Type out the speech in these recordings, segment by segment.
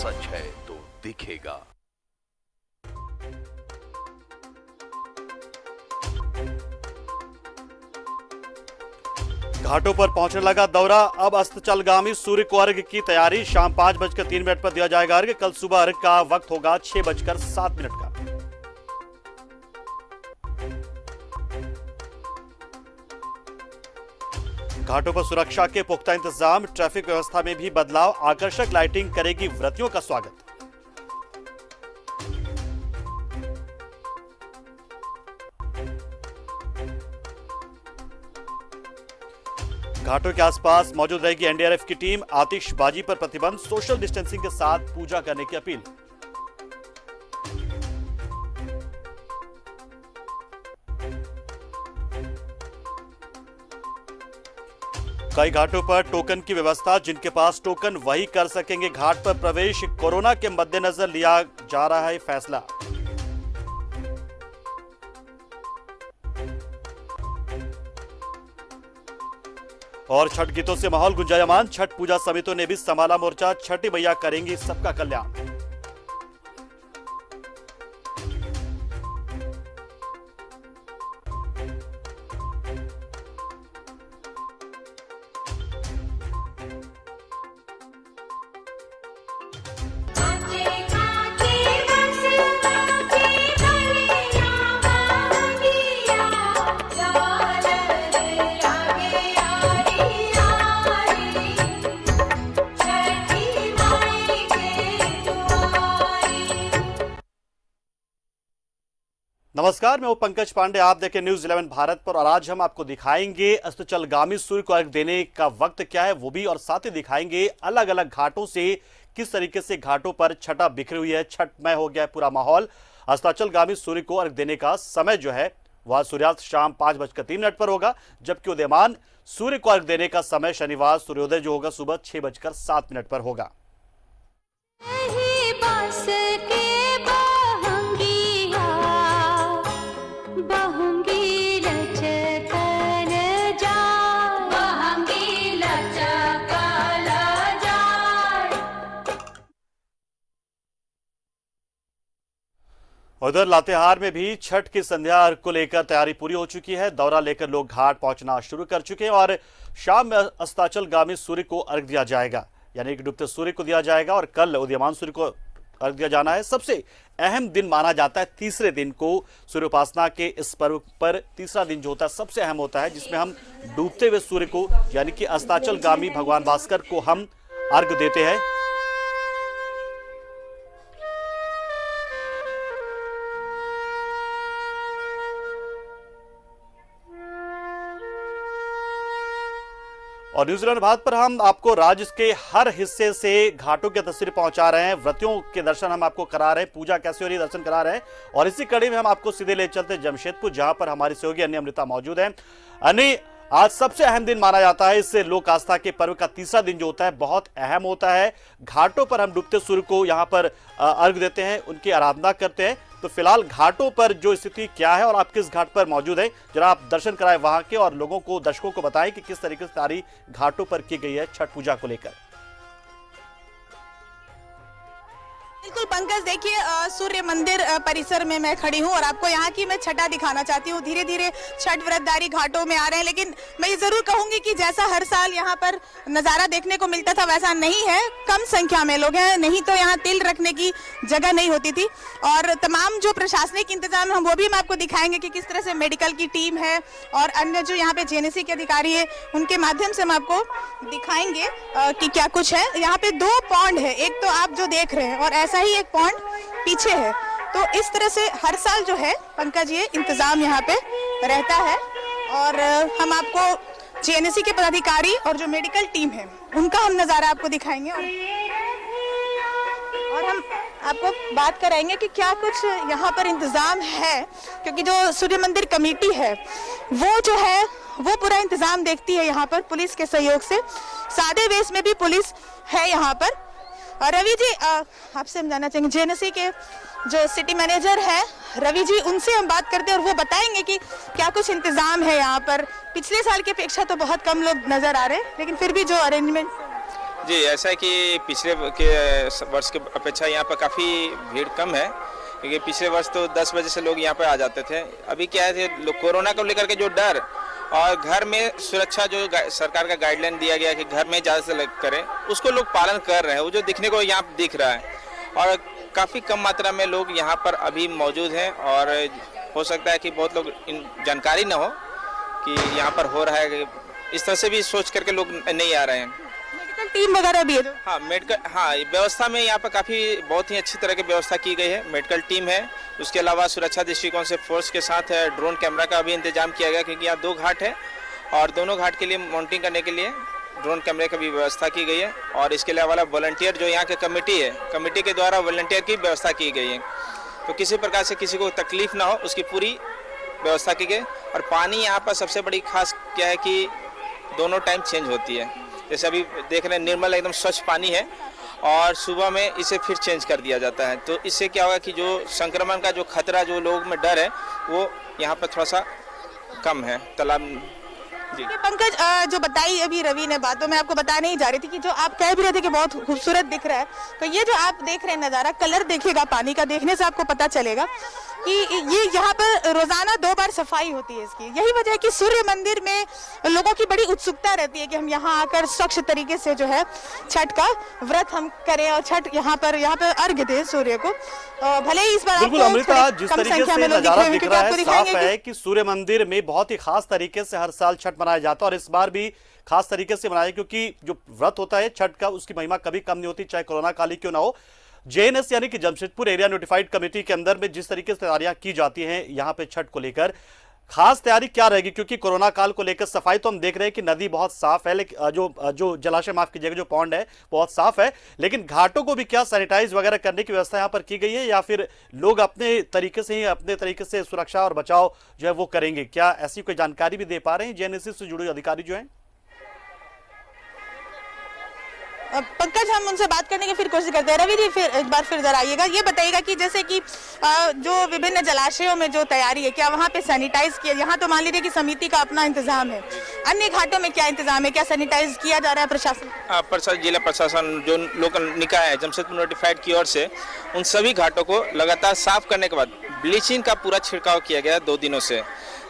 सच है तो दिखेगा। घाटों पर पहुंचने लगा दौरा, अब अस्ताचलगामी सूर्य को अर्घ्य की तैयारी। शाम 5:03 पर दिया जाएगा अर्घ्य। कल सुबह अर्घ्य का वक्त होगा 6:07 का। घाटों पर सुरक्षा के पुख्ता इंतजाम, ट्रैफिक व्यवस्था में भी बदलाव, आकर्षक लाइटिंग करेगी व्रतियों का स्वागत। घाटों के आसपास मौजूद रहेगी एनडीआरएफ की टीम। आतिशबाजी पर प्रतिबंध, सोशल डिस्टेंसिंग के साथ पूजा करने की अपील। कई घाटों पर टोकन की व्यवस्था, जिनके पास टोकन वही कर सकेंगे घाट पर प्रवेश। कोरोना के मद्देनजर लिया जा रहा है फैसला। और छठ गीतों से माहौल गुंजायमान, छठ पूजा समितियों ने भी संभाला मोर्चा। छठी मैया करेंगी सबका कल्याण। नमस्कार, मैं हूं पंकज पांडे, आप देखें न्यूज 11 भारत पर। और आज हम आपको दिखाएंगे अस्ताचलगामी सूर्य को अर्घ्य देने का वक्त क्या है वो भी, और साथ ही दिखाएंगे अलग अलग घाटों से किस तरीके से घाटों पर छठा बिखरी हुई है। छठमय हो गया है पूरा माहौल। अस्ताचलगामी सूर्य को अर्घ्य देने का समय जो है वह सूर्यास्त शाम 5:03 पर होगा, जबकि उदयमान सूर्य को अर्घ्य देने का समय शनिवार सूर्योदय जो होगा सुबह 6:07 पर होगा। उधर लातेहार में भी छठ की संध्या अर्घ्य को लेकर तैयारी पूरी हो चुकी है। दौरा लेकर लोग घाट पहुंचना शुरू कर चुके हैं और शाम में अस्ताचलगामी सूर्य को अर्घ्य दिया जाएगा, यानी कि डूबते सूर्य को दिया जाएगा। और कल उदयमान सूर्य को अर्घ्य दिया जाना है। सबसे अहम दिन माना जाता है तीसरे दिन को। सूर्योपासना के इस पर्व पर तीसरा दिन जो होता है सबसे अहम होता है, जिसमें हम डूबते हुए सूर्य को यानी कि अस्ताचलगामी भगवान भास्कर को हम अर्घ्य देते हैं। और न्यूजीलैंड भारत पर हम आपको राज्य के हर हिस्से से घाटों की तस्वीर पहुंचा रहे हैं। व्रतियों के दर्शन हम आपको करा रहे हैं, पूजा कैसे हो रही है दर्शन करा रहे हैं। और इसी कड़ी में हम आपको सीधे ले चलते हैं जमशेदपुर, जहां पर हमारी सहयोगी अन्य अमृता मौजूद है। अन्य, आज सबसे अहम दिन माना जाता है। इस लोक आस्था के पर्व का तीसरा दिन जो होता है बहुत अहम होता है। घाटों पर हम डूबते सूर्य को यहाँ पर अर्घ्य देते हैं, उनकी आराधना करते हैं। तो फिलहाल घाटों पर जो स्थिति क्या है और आप किस घाट पर मौजूद हैं, जरा आप दर्शन कराएं वहां के, और लोगों को, दर्शकों को बताएं कि किस तरीके से तैयारी घाटों पर की गई है छठ पूजा को लेकर। बिल्कुल पंकज, देखिए सूर्य मंदिर परिसर में मैं खड़ी हूँ और आपको यहाँ की मैं छठा दिखाना चाहती हूँ। धीरे धीरे छठ व्रतधारी घाटों में आ रहे हैं, लेकिन मैं ये जरूर कहूंगी कि जैसा हर साल यहाँ पर नज़ारा देखने को मिलता था वैसा नहीं है। कम संख्या में लोग हैं, नहीं तो यहाँ तिल रखने की जगह नहीं होती थी। और तमाम जो प्रशासनिक इंतजाम हम वो भी हम आपको दिखाएंगे कि किस तरह से मेडिकल की टीम है और अन्य जो यहाँ पे जेएनएससी के अधिकारी है उनके माध्यम से हम आपको दिखाएंगे कि क्या कुछ है। यहाँ पे 2 पॉन्ड है, एक तो आप जो देख रहे हैं और ऐसा ही एक पॉइंट पीछे है। तो इस तरह से हर साल जो है पंकज ये इंतजाम यहाँ पे रहता है। और हम आपको जेएनएससी के पदाधिकारी और जो मेडिकल टीम है उनका हम नज़ारा आपको दिखाएंगे और हम आपको बात कराएंगे कि क्या कुछ यहाँ पर इंतजाम है, क्योंकि जो सूर्य मंदिर कमेटी है वो जो है वो पूरा इंतजाम देखती है यहाँ पर पुलिस के सहयोग से। सादे वेश में भी पुलिस है यहाँ पर। और रवि जी, आपसे हम जानना चाहेंगे, जेएनएससी के जो सिटी मैनेजर है रवि जी, उनसे हम बात करते हैं और वो बताएंगे कि क्या कुछ इंतजाम है यहाँ पर। पिछले साल की अपेक्षा तो बहुत कम लोग नजर आ रहे हैं, लेकिन फिर भी जो अरेंजमेंट। जी, ऐसा है कि पिछले के वर्ष के अपेक्षा यहाँ पर काफ़ी भीड़ कम है, क्योंकि पिछले वर्ष तो 10 बजे से लोग यहाँ पर आ जाते थे। अभी क्या है, कोरोना को लेकर के जो डर और घर में सुरक्षा जो सरकार का गाइडलाइन दिया गया है कि घर में ज़्यादा से करें, उसको लोग पालन कर रहे हैं। वो जो दिखने को यहाँ दिख रहा है, और काफ़ी कम मात्रा में लोग यहाँ पर अभी मौजूद हैं। और हो सकता है कि बहुत लोग जानकारी न हो कि यहाँ पर हो रहा है, इस तरह से भी सोच करके लोग नहीं आ रहे हैं। मेडिकल टीम वगैरह भी है? हाँ, व्यवस्था में यहाँ पर काफ़ी बहुत ही अच्छी तरह की व्यवस्था की गई है। मेडिकल टीम है, उसके अलावा सुरक्षा दृष्टिकोण से फोर्स के साथ ड्रोन कैमरा का भी इंतजाम किया गया, क्योंकि यहाँ 2 घाट है और दोनों घाट के लिए मॉनिटरिंग करने के लिए ड्रोन कैमरे की भी व्यवस्था की गई है। और इसके अलावा वॉलंटियर जो यहाँ के कमेटी है, कमेटी के द्वारा वॉलंटियर की व्यवस्था की गई है, तो किसी प्रकार से किसी को तकलीफ ना हो उसकी पूरी व्यवस्था की गई। और पानी यहाँ पर सबसे बड़ी खास क्या है कि दोनों टाइम चेंज होती है। जैसे अभी देख रहे हैं, निर्मल एकदम स्वच्छ पानी है, और सुबह में इसे फिर चेंज कर दिया जाता है। तो इससे क्या होगा कि जो संक्रमण का जो खतरा जो लोगों में डर है, वो यहाँ पर थोड़ा सा कम है। तालाब जी। पंकज, जो बताई अभी रवि ने बातों में आपको बताने ही जा रही थी कि जो आप कह भी रहे थे कि बहुत खूबसूरत दिख रहा है, तो ये जो आप देख रहे हैं नज़ारा, कलर देखिएगा पानी का, देखने से आपको पता चलेगा कि ये यहाँ पर रोजाना 2 बार सफाई होती है इसकी। यही वजह है कि सूर्य मंदिर में लोगों की बड़ी उत्सुकता रहती है कि हम यहाँ आकर स्वच्छ तरीके से जो है छठ का व्रत हम करें, और छठ यहाँ पर अर्घ्य दें सूर्य को। भले ही इस बार बिल्कुल अमृता, जिस तरीके से नजारा दिख रहा है, साफ है कि सूर्य मंदिर में बहुत ही खास तरीके से हर साल छठ मनाया जाता है, और इस बार भी खास तरीके से मनाया, क्योंकि जो व्रत होता है छठ का, उसकी महिमा कभी कम नहीं होती, चाहे कोरोना काल ही क्यों ना हो। जेएनएस यानी कि जमशेदपुर एरिया नोटिफाइड कमेटी के अंदर में जिस तरीके से तैयारियां की जाती हैं यहाँ पे छठ को लेकर, खास तैयारी क्या रहेगी? क्योंकि कोरोना काल को लेकर सफाई तो हम देख रहे हैं कि नदी बहुत साफ है, लेकिन जो जलाशय, माफ कीजिएगा, जो पॉन्ड है बहुत साफ है, लेकिन घाटों को भी क्या सैनिटाइज वगैरह करने की व्यवस्था यहाँ पर की गई है, या फिर लोग अपने तरीके से सुरक्षा और बचाव जो है वो करेंगे? क्या ऐसी कोई जानकारी भी दे पा रहे हैं जेएनएस से जुड़े अधिकारी जो हैं? पंकज, हम उनसे बात करने की फिर कोशिश करते हैं। रवि जी, फिर एक बार फिर जरा आइएगा, ये बताइएगा कि जैसे कि जो विभिन्न जलाशयों में जो तैयारी है, क्या वहाँ पे सैनिटाइज किया? यहाँ तो मान लीजिए कि समिति का अपना इंतजाम है, अन्य घाटों में क्या इंतजाम है? क्या सैनिटाइज किया जा रहा है प्रशासन? जिला प्रशासन जो लोकल निकाय है जमशेदपुर नोटिफाइड की ओर से, उन सभी घाटों को लगातार साफ करने के बाद ब्लीचिंग का पूरा छिड़काव किया गया 2 दिनों से।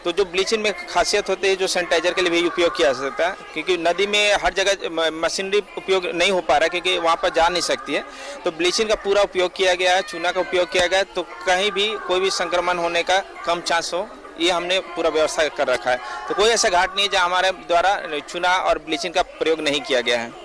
तो जो ब्लीचिंग में खासियत होती है, जो सैनिटाइजर के लिए भी उपयोग किया जा सकता है, क्योंकि नदी में हर जगह मशीनरी उपयोग नहीं हो पा रहा है, क्योंकि वहाँ पर जा नहीं सकती है। तो ब्लीचिंग का पूरा उपयोग किया गया है, चूना का उपयोग किया गया है, तो कहीं भी कोई भी संक्रमण होने का कम चांस हो, ये हमने पूरा व्यवस्था कर रखा है। तो कोई ऐसा घाट नहीं है जहाँ हमारे द्वारा चूना और ब्लीचिंग का प्रयोग नहीं किया गया है।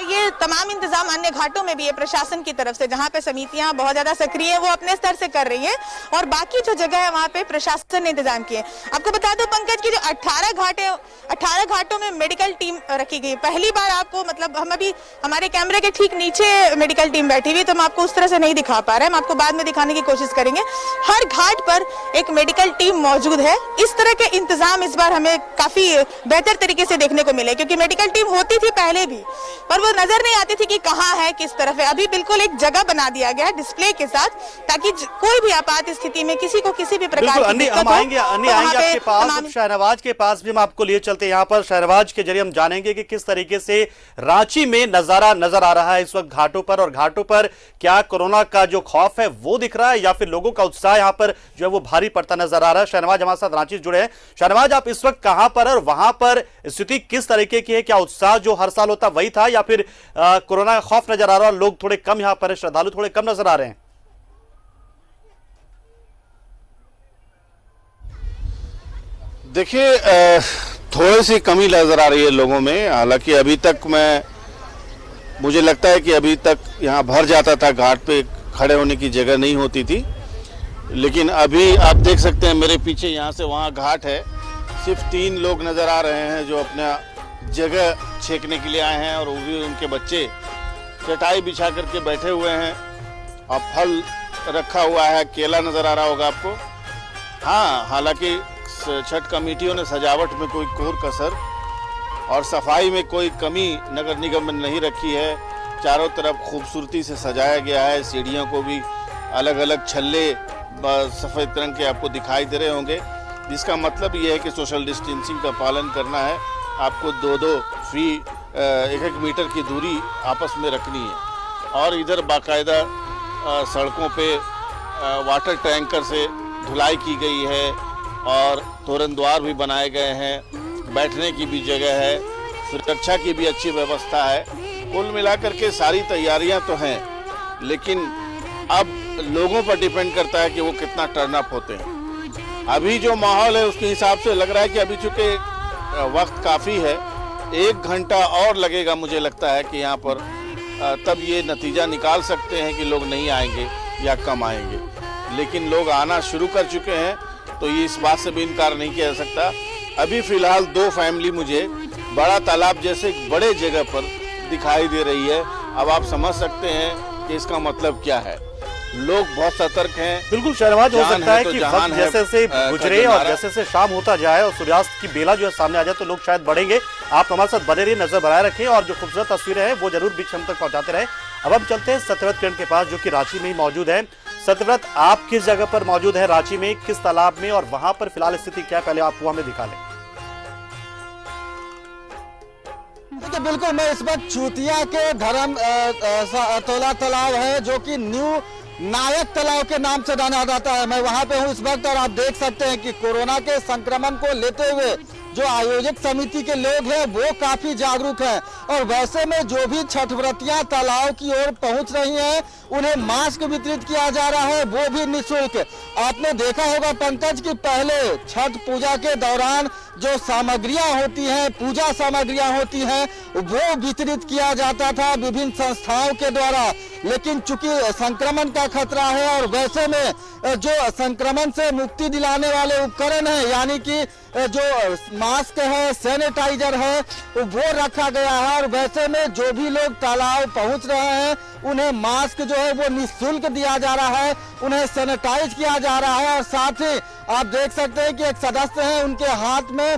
ये तमाम इंतजाम अन्य घाटों में भी है प्रशासन की तरफ से, जहाँ पे समितियां बहुत ज्यादा सक्रिय है, वो अपने स्तर से कर रही हैं, और बाकी जो जगह है वहाँ पे प्रशासन ने इंतजाम किए। आपको बता दो पंकज की जो 18 घाट है, 18 घाटों में मेडिकल टीम रखी गई। पहली बार आपको, मतलब हम अभी हमारे कैमरे के ठीक नीचे मेडिकल टीम बैठी हुई, तो हम आपको उस तरह से नहीं दिखा पा रहे हैं, हम आपको बाद में दिखाने की कोशिश करेंगे। हर घाट पर एक मेडिकल टीम मौजूद है। इस तरह के इंतजाम इस बार हमें काफी बेहतर तरीके से देखने को मिले, क्योंकि मेडिकल टीम होती थी पहले भी, पर वो नजर नहीं आती थी कि कहाँ है, किस तरफ है। अभी बिल्कुल एक जगह बना दिया गया है डिस्प्ले के साथ, ताकि कोई भी आपात स्थिति में किसी को किसी भी प्रकार की दिक्कत हो, हम आएंगे आपके पास, शहनवाज के पास भी हम आपको लिए चलते हैं। यहाँ पर शहनवाज के जरिए हम जानेंगे कि किस तरीके से रांची में नजारा नजर आ रहा है इस वक्त घाटों पर, और घाटों पर क्या कोरोना का जो खौफ है वो दिख रहा है, या फिर लोगों का उत्साह यहाँ पर जो है वो भारी पड़ता नजर आ रहा है। शहनवाज हमारे साथ रांची से जुड़े हैं। शहनवाज, आप इस वक्त कहां पर, और वहां पर स्थिति किस तरीके की है? क्या उत्साह जो हर साल होता वही था, या फिर कोरोना का खौफ नजर आ रहा है, लोग थोड़े कम यहाँ पर, श्रद्धालु थोड़े कम नजर आ रहे हैं? देखिए, थोड़ी सी कमी नजर आ रही है लोगों में। हालांकि अभी तक मुझे लगता है कि अभी तक यहाँ भर जाता था, घाट पे खड़े होने की जगह नहीं होती थी, लेकिन अभी आप देख सकते हैं मेरे पीछे, यहाँ से वहाँ घाट है, सिर्फ 3 लोग नजर आ रहे हैं जो अपना जगह छेकने के लिए आए हैं, और वो भी उनके बच्चे चटाई बिछा करके बैठे हुए हैं, और फल रखा हुआ है, केला नजर आ रहा होगा आपको। हाँ, हालांकि छठ कमेटियों ने सजावट में कोई कोर कसर और सफाई में कोई कमी नगर निगम ने नहीं रखी है। चारों तरफ खूबसूरती से सजाया गया है, सीढ़ियों को भी अलग अलग छल्ले सफ़ेद रंग के आपको दिखाई दे रहे होंगे, जिसका मतलब ये है कि सोशल डिस्टेंसिंग का पालन करना है। आपको 2-2 फ्री 1-1 मीटर की दूरी आपस में रखनी है। और इधर बाकायदा सड़कों पे वाटर टैंकर से धुलाई की गई है और तोरण द्वार भी बनाए गए हैं, बैठने की भी जगह है, सुरक्षा की भी अच्छी व्यवस्था है। कुल मिलाकर के सारी तैयारियां तो हैं, लेकिन अब लोगों पर डिपेंड करता है कि वो कितना टर्न अप होते हैं। अभी जो माहौल है उसके हिसाब से लग रहा है कि अभी चूंकि वक्त काफ़ी है, 1 घंटा और लगेगा मुझे लगता है कि यहाँ पर तब ये नतीजा निकाल सकते हैं कि लोग नहीं आएंगे या कम आएंगे। लेकिन लोग आना शुरू कर चुके हैं, तो ये इस बात से भी इनकार नहीं किया जा सकता। अभी फ़िलहाल 2 फैमिली मुझे बड़ा तालाब जैसे बड़े जगह पर दिखाई दे रही है। अब आप समझ सकते हैं कि इसका मतलब क्या है। लोग बहुत सतर्क हैं। बिल्कुल शहनवाज, हो सकता है कि वक्त जैसे से गुजरे और जैसे से शाम होता जाए और सूर्यास्त की बेला जो है सामने आ जाए तो लोग शायद बढ़ेंगे। आप हमारे साथ बने रहिए, नजर बनाए रखें और जो खूबसूरत तस्वीरें हैं वो जरूर बीच हम तक पहुंचाते रहे। अब हम चलते हैं सत्यव्रत किरण के पास जो कि रांची में ही मौजूद है। सत्यव्रत, आप किस जगह पर मौजूद है रांची में, किस तालाब में, और वहां पर फिलहाल स्थिति क्या है, पहले आपको हमें दिखा लें। देखिए, बिल्कुल मैं इस वक्त चूतिया के धर्म तोला तालाब है जो कि न्यू नायक तालाब के नाम से जाना जाता है। मैं वहां पे हूं इस वक्त और आप देख सकते हैं कि कोरोना के संक्रमण को लेते हुए जो आयोजक समिति के लोग हैं वो काफी जागरूक हैं और वैसे में जो भी छठ व्रतियां तालाब की ओर पहुंच रही हैं उन्हें मास्क वितरित किया जा रहा है, वो भी निःशुल्क। आपने देखा होगा पंकज कि पहले छठ पूजा के दौरान जो सामग्रियां होती हैं, पूजा सामग्रियां होती हैं, वो वितरित किया जाता था विभिन्न संस्थाओं के द्वारा। लेकिन चूंकि संक्रमण का खतरा है और वैसे में जो संक्रमण से मुक्ति दिलाने वाले उपकरण हैं, यानी कि जो मास्क है, सैनिटाइजर है, वो रखा गया है और वैसे में जो भी लोग तालाब पहुंच रहे हैं उन्हें मास्क जो है वो निःशुल्क दिया जा रहा है, उन्हें सैनिटाइज किया जा रहा है। और साथ ही आप देख सकते हैं कि एक सदस्य हैं, उनके हाथ में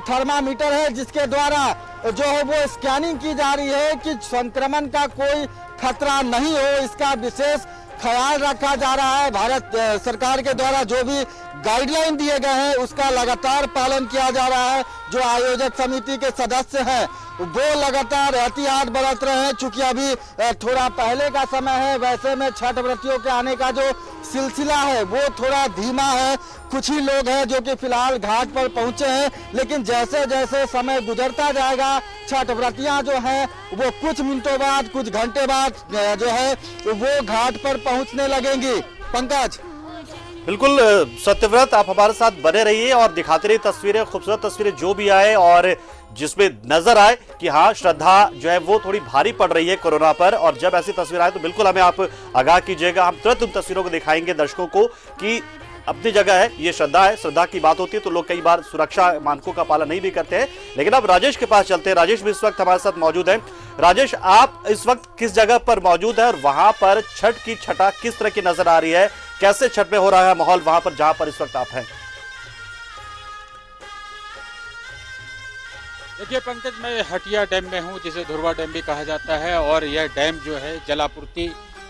थर्मामीटर है जिसके द्वारा जो है वो स्कैनिंग की जा रही है कि संक्रमण का कोई खतरा नहीं हो, इसका विशेष ख्याल रखा जा रहा है। भारत सरकार के द्वारा जो भी गाइडलाइन दिए गए हैं उसका लगातार पालन किया जा रहा है। जो आयोजक समिति के सदस्य हैं वो लगातार एहतियात बरत रहे हैं। चूंकि अभी थोड़ा पहले का समय है, वैसे में छठ व्रतियों के आने का जो सिलसिला है वो थोड़ा धीमा है। कुछ ही लोग हैं जो कि फिलहाल घाट पर पहुंचे हैं, लेकिन जैसे जैसे समय गुजरता जाएगा छठ व्रतियां जो हैं वो कुछ मिनटों बाद, कुछ घंटे बाद जो है वो घाट पर पहुंचने लगेंगी। पंकज, बिल्कुल सत्यव्रत, आप हमारे साथ बने रहिए और दिखाते रहिए तस्वीरें, खूबसूरत तस्वीरें जो भी आए और जिसमें नजर आए कि हाँ श्रद्धा जो है वो थोड़ी भारी पड़ रही है कोरोना पर। और जब ऐसी तस्वीर आए तो बिल्कुल हमें आप आगाह कीजिएगा, हम तुरंत उन तस्वीरों को दिखाएंगे दर्शकों को कि अपनी जगह है, ये श्रद्धा है। श्रद्धा की बात होती है तो लोग कई बार सुरक्षा मानकों का पालन नहीं भी करते हैं। लेकिन अब राजेश के पास चलते हैं। राजेश भी इस वक्त हमारे साथ मौजूद है। राजेश, आप इस वक्त किस जगह पर मौजूद है और वहां पर छठ की छठा किस तरह की नजर आ रही है, कैसे छठ में हो रहा है माहौल वहां पर जहां पर इस वक्त आप हैं? देखिए पंकज, मैं हटिया डैम में हूँ जिसे धुरवा डैम भी कहा जाता है और यह डैम जो है जलापूर्ति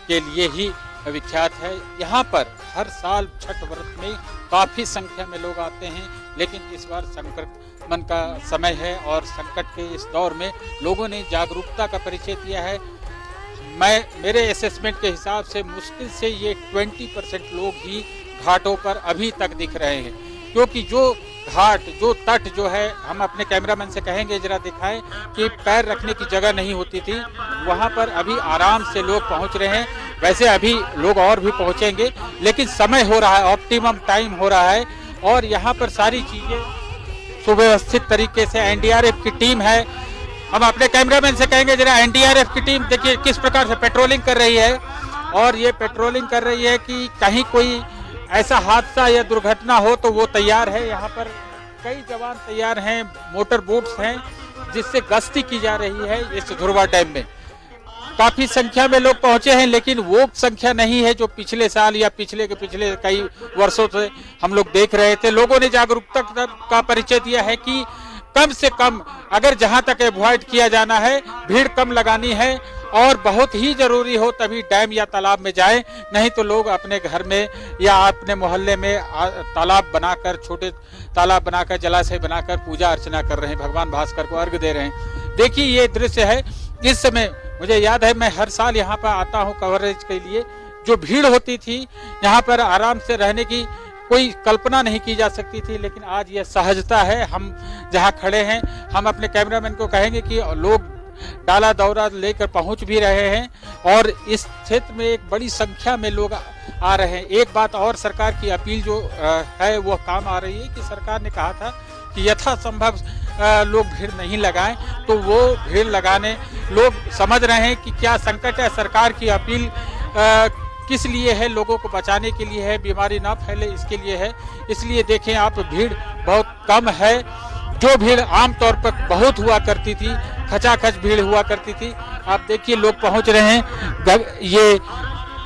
के लिए ही विख्यात है। यहाँ पर हर साल छठ व्रत में काफ़ी संख्या में लोग आते हैं, लेकिन इस बार संक्रमण का समय है और संकट के इस दौर में लोगों ने जागरूकता का परिचय दिया है। मेरे असेसमेंट के हिसाब से मुश्किल से ये 20% लोग ही घाटों पर अभी तक दिख रहे हैं, क्योंकि जो घाट, जो तट जो है, हम अपने कैमरामैन से कहेंगे जरा दिखाएं कि पैर रखने की जगह नहीं होती थी, वहाँ पर अभी आराम से लोग पहुँच रहे हैं। वैसे अभी लोग और भी पहुँचेंगे, लेकिन समय हो रहा है, ऑप्टिमम टाइम हो रहा है और यहाँ पर सारी चीज़ें सुव्यवस्थित तरीके से एनडीआरएफ की टीम है। हम अपने कैमरामैन से कहेंगे जरा एनडीआरएफ की टीम देखिए किस प्रकार से पेट्रोलिंग कर रही है और ये पेट्रोलिंग कर रही है कि कहीं कोई ऐसा हादसा या दुर्घटना हो तो वो तैयार है। यहाँ पर कई जवान तैयार हैं, मोटर बोट्स हैं जिससे गश्ती की जा रही है। इस धुरवा डैम में काफी संख्या में लोग पहुंचे हैं, लेकिन वो संख्या नहीं है जो पिछले साल या पिछले कई वर्षों से हम लोग देख रहे थे। लोगों ने जागरूकता का परिचय दिया है कि कम से कम अगर जहां तक अवॉइड किया जाना है, भीड़ कम लगानी है और बहुत ही जरूरी हो तभी डैम या तालाब में जाएं, नहीं तो लोग अपने घर में या अपने मोहल्ले में तालाब बनाकर, छोटे तालाब बनाकर, जलाशय बनाकर पूजा अर्चना कर रहे हैं, भगवान भास्कर को अर्घ्य दे रहे हैं। देखिए ये दृश्य है। इस समय मुझे याद है, मैं हर साल यहाँ पर आता हूँ कवरेज के लिए। जो भीड़ होती थी यहाँ पर आराम से रहने की कोई कल्पना नहीं की जा सकती थी, लेकिन आज यह सहजता है। हम जहाँ खड़े हैं, हम अपने कैमरामैन को कहेंगे कि लोग डाला दौरा लेकर पहुंच भी रहे हैं और इस क्षेत्र में एक बड़ी संख्या में लोग आ रहे हैं। एक बात और सरकार की अपील जो है वो काम आ रही है कि सरकार ने कहा था कि यथासंभव लोग भीड़ नहीं लगाएं, तो वो भीड़ लगाने लोग समझ रहे हैं कि क्या संकट है। सरकार की अपील किस लिए है? लोगों को बचाने के लिए है, बीमारी ना फैले इसके लिए है। इसलिए देखें आप, भीड़ बहुत कम है। जो भीड़ आमतौर पर बहुत हुआ करती थी, खचाखच भीड़ हुआ करती थी, आप देखिए लोग पहुंच रहे हैं। ये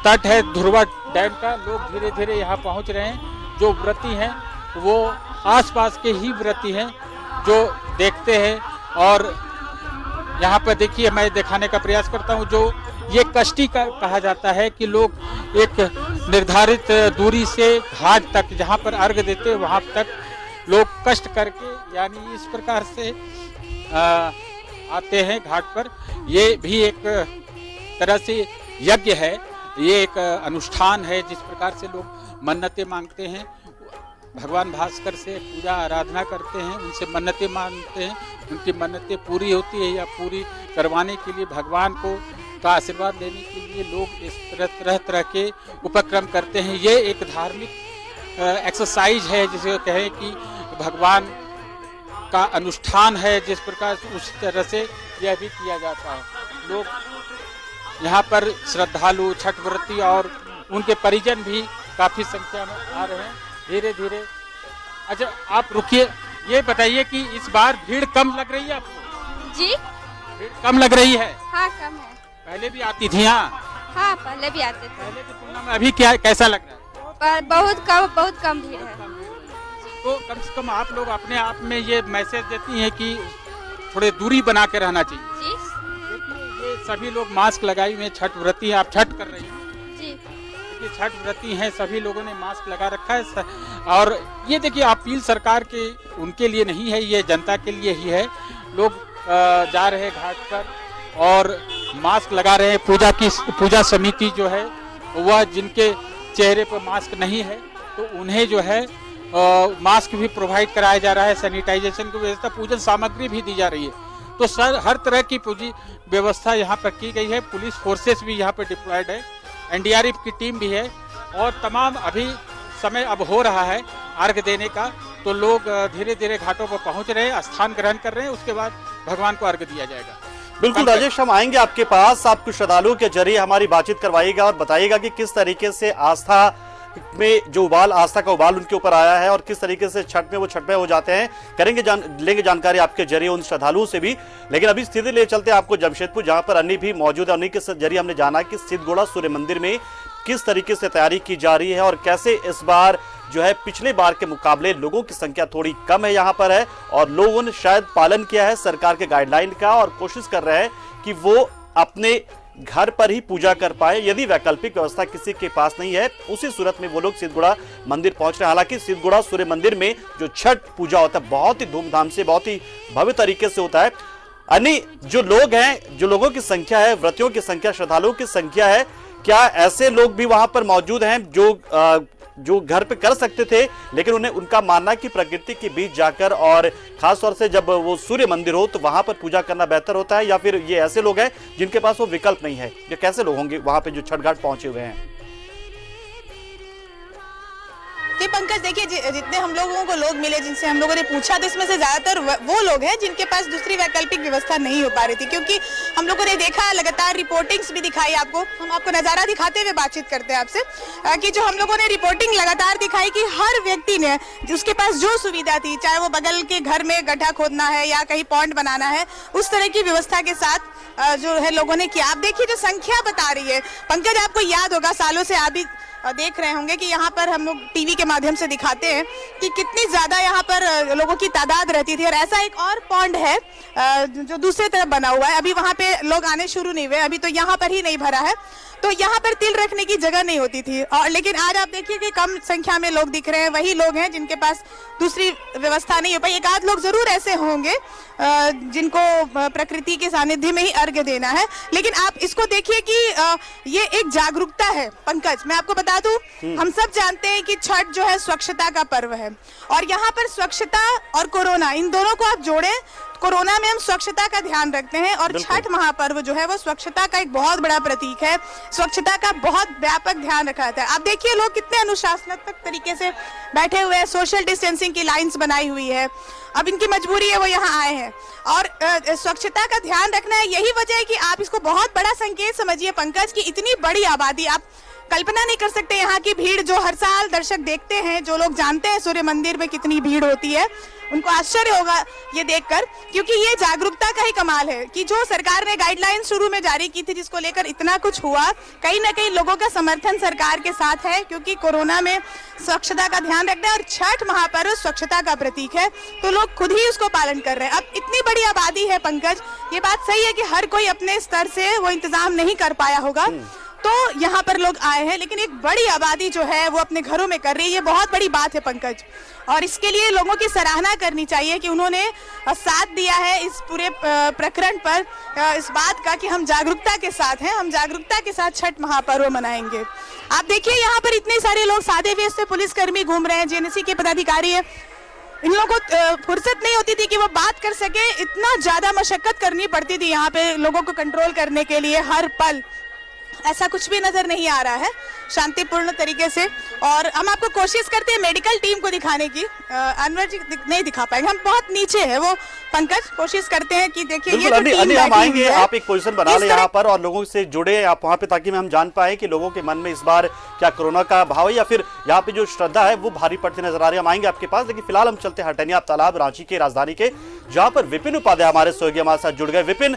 तट है धुरवा डैम का, लोग धीरे धीरे यहाँ पहुंच रहे हैं। जो व्रती हैं वो आसपास के ही व्रती हैं जो देखते हैं। और यहाँ पर देखिए, मैं दिखाने का प्रयास करता हूँ, जो ये कष्टी का कहा जाता है कि लोग एक निर्धारित दूरी से घाट तक जहाँ पर अर्घ देते हैं वहाँ तक लोग कष्ट करके, यानी इस प्रकार से आते हैं घाट पर। ये भी एक तरह से यज्ञ है, ये एक अनुष्ठान है जिस प्रकार से लोग मन्नतें मांगते हैं। भगवान भास्कर से पूजा आराधना करते हैं, उनसे मन्नतें मांगते हैं, उनकी मन्नतें पूरी होती है या पूरी करवाने के लिए भगवान को का आशीर्वाद लेने के लिए लोग इस तरह के उपक्रम करते हैं। ये एक धार्मिक एक्सरसाइज है जिसे कहें कि भगवान का अनुष्ठान है, जिस प्रकार उस तरह से यह भी किया जाता है। लोग यहाँ पर श्रद्धालु, छठ व्रती और उनके परिजन भी काफ़ी संख्या में आ रहे हैं धीरे धीरे। अच्छा आप रुकिए, ये बताइए कि इस बार भीड़ कम लग रही है आपको? जी भीड़ कम लग रही है? हाँ कम है। पहले भी आती थी यहाँ? हाँ पहले भी आते थे। पहले की तुलना में अभी क्या कैसा लग रहा है? पर बहुत कम भीड़ है। तो कम से कम आप लोग अपने आप में ये मैसेज देती हैं कि थोड़े दूरी बना के रहना चाहिए। जी देखिए ये सभी लोग मास्क लगाए हुए, छठ व्रती हैं, आप छठ कर रही हैं। जी देखिए छठ व्रती हैं, सभी लोगों ने मास्क लगा रखा है। और ये देखिए अपील सरकार के उनके लिए नहीं है, ये जनता के लिए ही है। लोग जा रहे हैं घाट पर और मास्क लगा रहे हैं। पूजा समिति जो है वह जिनके चेहरे पर मास्क नहीं है तो उन्हें जो है मास्क भी प्रोवाइड कराया जा रहा है, सैनिटाइजेशन की व्यवस्था, पूजन सामग्री भी दी जा रही है। तो सर हर तरह की पूजी व्यवस्था यहाँ पर की गई है। पुलिस फोर्सेस भी यहाँ पर डिप्लॉयड है, एनडीआरएफ की टीम भी है और तमाम अभी समय अब हो रहा है अर्घ देने का, तो लोग धीरे धीरे घाटों पर पहुँच रहे हैं, स्थान ग्रहण कर रहे हैं, उसके बाद भगवान को अर्घ दिया जाएगा। बिल्कुल राजेश, हम आएंगे आपके पास, आप कुछ श्रद्धालुओं के जरिए हमारी बातचीत करवाइएगा और बताइएगा कि किस तरीके से आस्था में जो आस्था का उबाल उनके ऊपर आया है और किस तरीके से छठ में वो छठ में हो जाते हैं। लेंगे जानकारी आपके जरिए उन श्रद्धालुओं से भी। लेकिन अभी स्थिति ले चलते हैं आपको जमशेदपुर, जहां पर अन्नी भी मौजूद है। अन्नी के जरिए हमने जाना कि सिद्धगोड़ा सूर्य मंदिर में किस तरीके से तैयारी की जा रही है और कैसे इस बार जो है पिछले बार के मुकाबले लोगों की संख्या थोड़ी कम है यहाँ पर है और लोगों ने शायद पालन किया है सरकार के गाइडलाइन का और कोशिश कर रहे हैं कि वो अपने घर पर ही पूजा कर पाए। यदि वैकल्पिक व्यवस्था किसी के पास नहीं है, उसी सूरत में वो लोग सिद्धगोड़ा मंदिर पहुंच रहे हैं। हालांकि सिद्धगोड़ा सूर्य मंदिर में जो छठ पूजा होता है बहुत ही धूमधाम से, बहुत ही भव्य तरीके से होता है। अन्य जो लोग हैं, जो लोगों की संख्या है, व्रतियों की संख्या, श्रद्धालुओं की संख्या है, क्या ऐसे लोग भी वहां पर मौजूद हैं जो घर पे कर सकते थे लेकिन उन्हें उनका मानना है कि प्रकृति के बीच जाकर और खासतौर से जब वो सूर्य मंदिर हो तो वहां पर पूजा करना बेहतर होता है, या फिर ये ऐसे लोग हैं जिनके पास वो विकल्प नहीं है? ये कैसे लोग होंगे वहां पे जो छठ घाट पहुंचे हुए हैं? जी पंकज, देखिए जितने हम लोगों को लोग मिले, जिनसे हम लोगों ने पूछा, तो इसमें से ज्यादातर वो लोग हैं जिनके पास दूसरी वैकल्पिक व्यवस्था नहीं हो पा रही थी। क्योंकि हम लोगों ने देखा, लगातार रिपोर्टिंग्स भी दिखाई आपको, हम आपको नजारा दिखाते हुए बातचीत करते हैं आपसे कि जो हम लोगों ने रिपोर्टिंग लगातार दिखाई कि हर व्यक्ति ने उसके पास जो सुविधा थी, चाहे वो बगल के घर में गड्ढा खोदना है या कहीं पॉन्ड बनाना है, उस तरह की व्यवस्था के साथ जो है लोगों ने किया। आप देखिए जो संख्या बता रही है पंकज, आपको याद होगा सालों से आप भी देख रहे होंगे कि यहाँ पर हम लोग टीवी के माध्यम से दिखाते हैं कि कितनी ज्यादा यहाँ पर लोगों की तादाद रहती थी। और ऐसा एक और पॉन्ड है जो दूसरी तरफ बना हुआ है, अभी वहाँ पे लोग आने शुरू नहीं हुए, अभी तो यहाँ पर ही नहीं भरा है। तो यहाँ पर तिल रखने की जगह नहीं होती थी। और लेकिन आज आप देखिए कि कम संख्या में लोग दिख रहे हैं, वही लोग हैं जिनके पास दूसरी व्यवस्था नहीं हो पाई। एक आध लोग जरूर ऐसे होंगे जिनको प्रकृति के सानिध्य में ही अर्घ्य देना है। लेकिन आप इसको देखिए कि ये एक जागरूकता है पंकज। मैं आपको बता दूं, हम सब जानते हैं कि छठ जो है स्वच्छता का पर्व है, और यहाँ पर स्वच्छता और कोरोना, इन दोनों को आप जोड़ें। कोरोना में हम स्वच्छता का ध्यान रखते हैं, और छठ महापर्व जो है वो स्वच्छता का एक बहुत बड़ा प्रतीक है। स्वच्छता का बहुत व्यापक ध्यान रखा जाता है। आप देखिए लोग कितने अनुशासनात्मक तरीके से बैठे हुए हैं, सोशल डिस्टेंसिंग की लाइंस बनाई हुई है। अब इनकी मजबूरी है, वो यहाँ आए हैं, और स्वच्छता का ध्यान रखना है। यही वजह है कि आप इसको बहुत बड़ा संकेत समझिए पंकज, कि इतनी बड़ी आबादी, आप कल्पना नहीं कर सकते यहाँ की भीड़ जो हर साल दर्शक देखते हैं। जो लोग जानते हैं सूर्य मंदिर में कितनी भीड़ होती है, उनको आश्चर्य होगा ये देखकर, क्योंकि ये जागरूकता का ही कमाल है कि जो सरकार ने गाइडलाइन शुरू में जारी की थी, जिसको लेकर इतना कुछ हुआ, कहीं ना कहीं लोगों का समर्थन सरकार के साथ है, क्योंकि कोरोना में स्वच्छता का ध्यान रखना है, और छठ महापर्व स्वच्छता का प्रतीक है, तो लोग खुद ही उसको पालन कर रहे हैं। अब इतनी बड़ी आबादी है पंकज, ये बात सही है कि हर कोई अपने स्तर से वो इंतजाम नहीं कर पाया होगा, तो यहाँ पर लोग आए हैं, लेकिन एक बड़ी आबादी जो है वो अपने घरों में कर रही है। ये बहुत बड़ी बात है पंकज, और इसके लिए लोगों की सराहना करनी चाहिए कि उन्होंने साथ दिया है इस पूरे प्रकरण पर, इस बात का कि हम जागरूकता के साथ हैं, हम जागरूकता के साथ छठ महापर्व मनाएंगे। आप देखिए यहाँ पर इतने सारे लोग सादे वेश से पुलिसकर्मी घूम रहे हैं, जेएनएससी के पदाधिकारी है। इन लोगों को फुर्सत नहीं होती थी कि वो बात कर सके, इतना ज्यादा मशक्कत करनी पड़ती थी यहाँ पे लोगों को कंट्रोल करने के लिए हर पल। ऐसा कुछ भी नजर नहीं आ रहा है, शांतिपूर्ण तरीके से। और हम आपको कोशिश करते हैं मेडिकल टीम को दिखाने की, अनवर जी नहीं दिखा पाएंगे, हम बहुत नीचे है वो पंकज, कोशिश करते हैं कि देखिए ये जो टीम हम आएंगे, आप एक पोजीशन बना ले यहाँ पर और लोगों से जुड़े आप वहाँ पे, ताकि हम जान पाए कि लोगों के मन में इस बार क्या कोरोना का भाव है या फिर यहाँ पे जो श्रद्धा है वो भारी पड़ती नजर आ रही है। हम आएंगे आपके पास, लेकिन फिलहाल हम चलते हैं हटनिया तालाब, रांची के राजधानी के, जहाँ पर विपिन उपाध्याय हमारे सहयोगी हमारे साथ जुड़ गए। विपिन,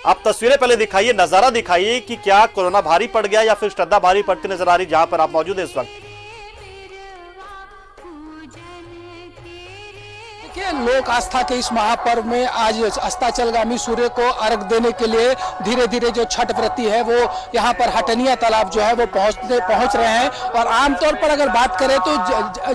आप तस्वीरें पहले दिखाइए, नजारा दिखाइए कि क्या कोरोना भारी पड़ गया या फिर श्रद्धा भारी पड़ती नजर आ रही जहां पर आप मौजूद हैं इस वक्त। लोक आस्था के इस महापर्व में आज अस्ताचलगामी सूर्य को अर्घ देने के लिए धीरे धीरे जो छठ व्रती है वो यहाँ पर हटनिया तालाब जो है वो पहुंच रहे हैं। और आमतौर पर अगर बात करें तो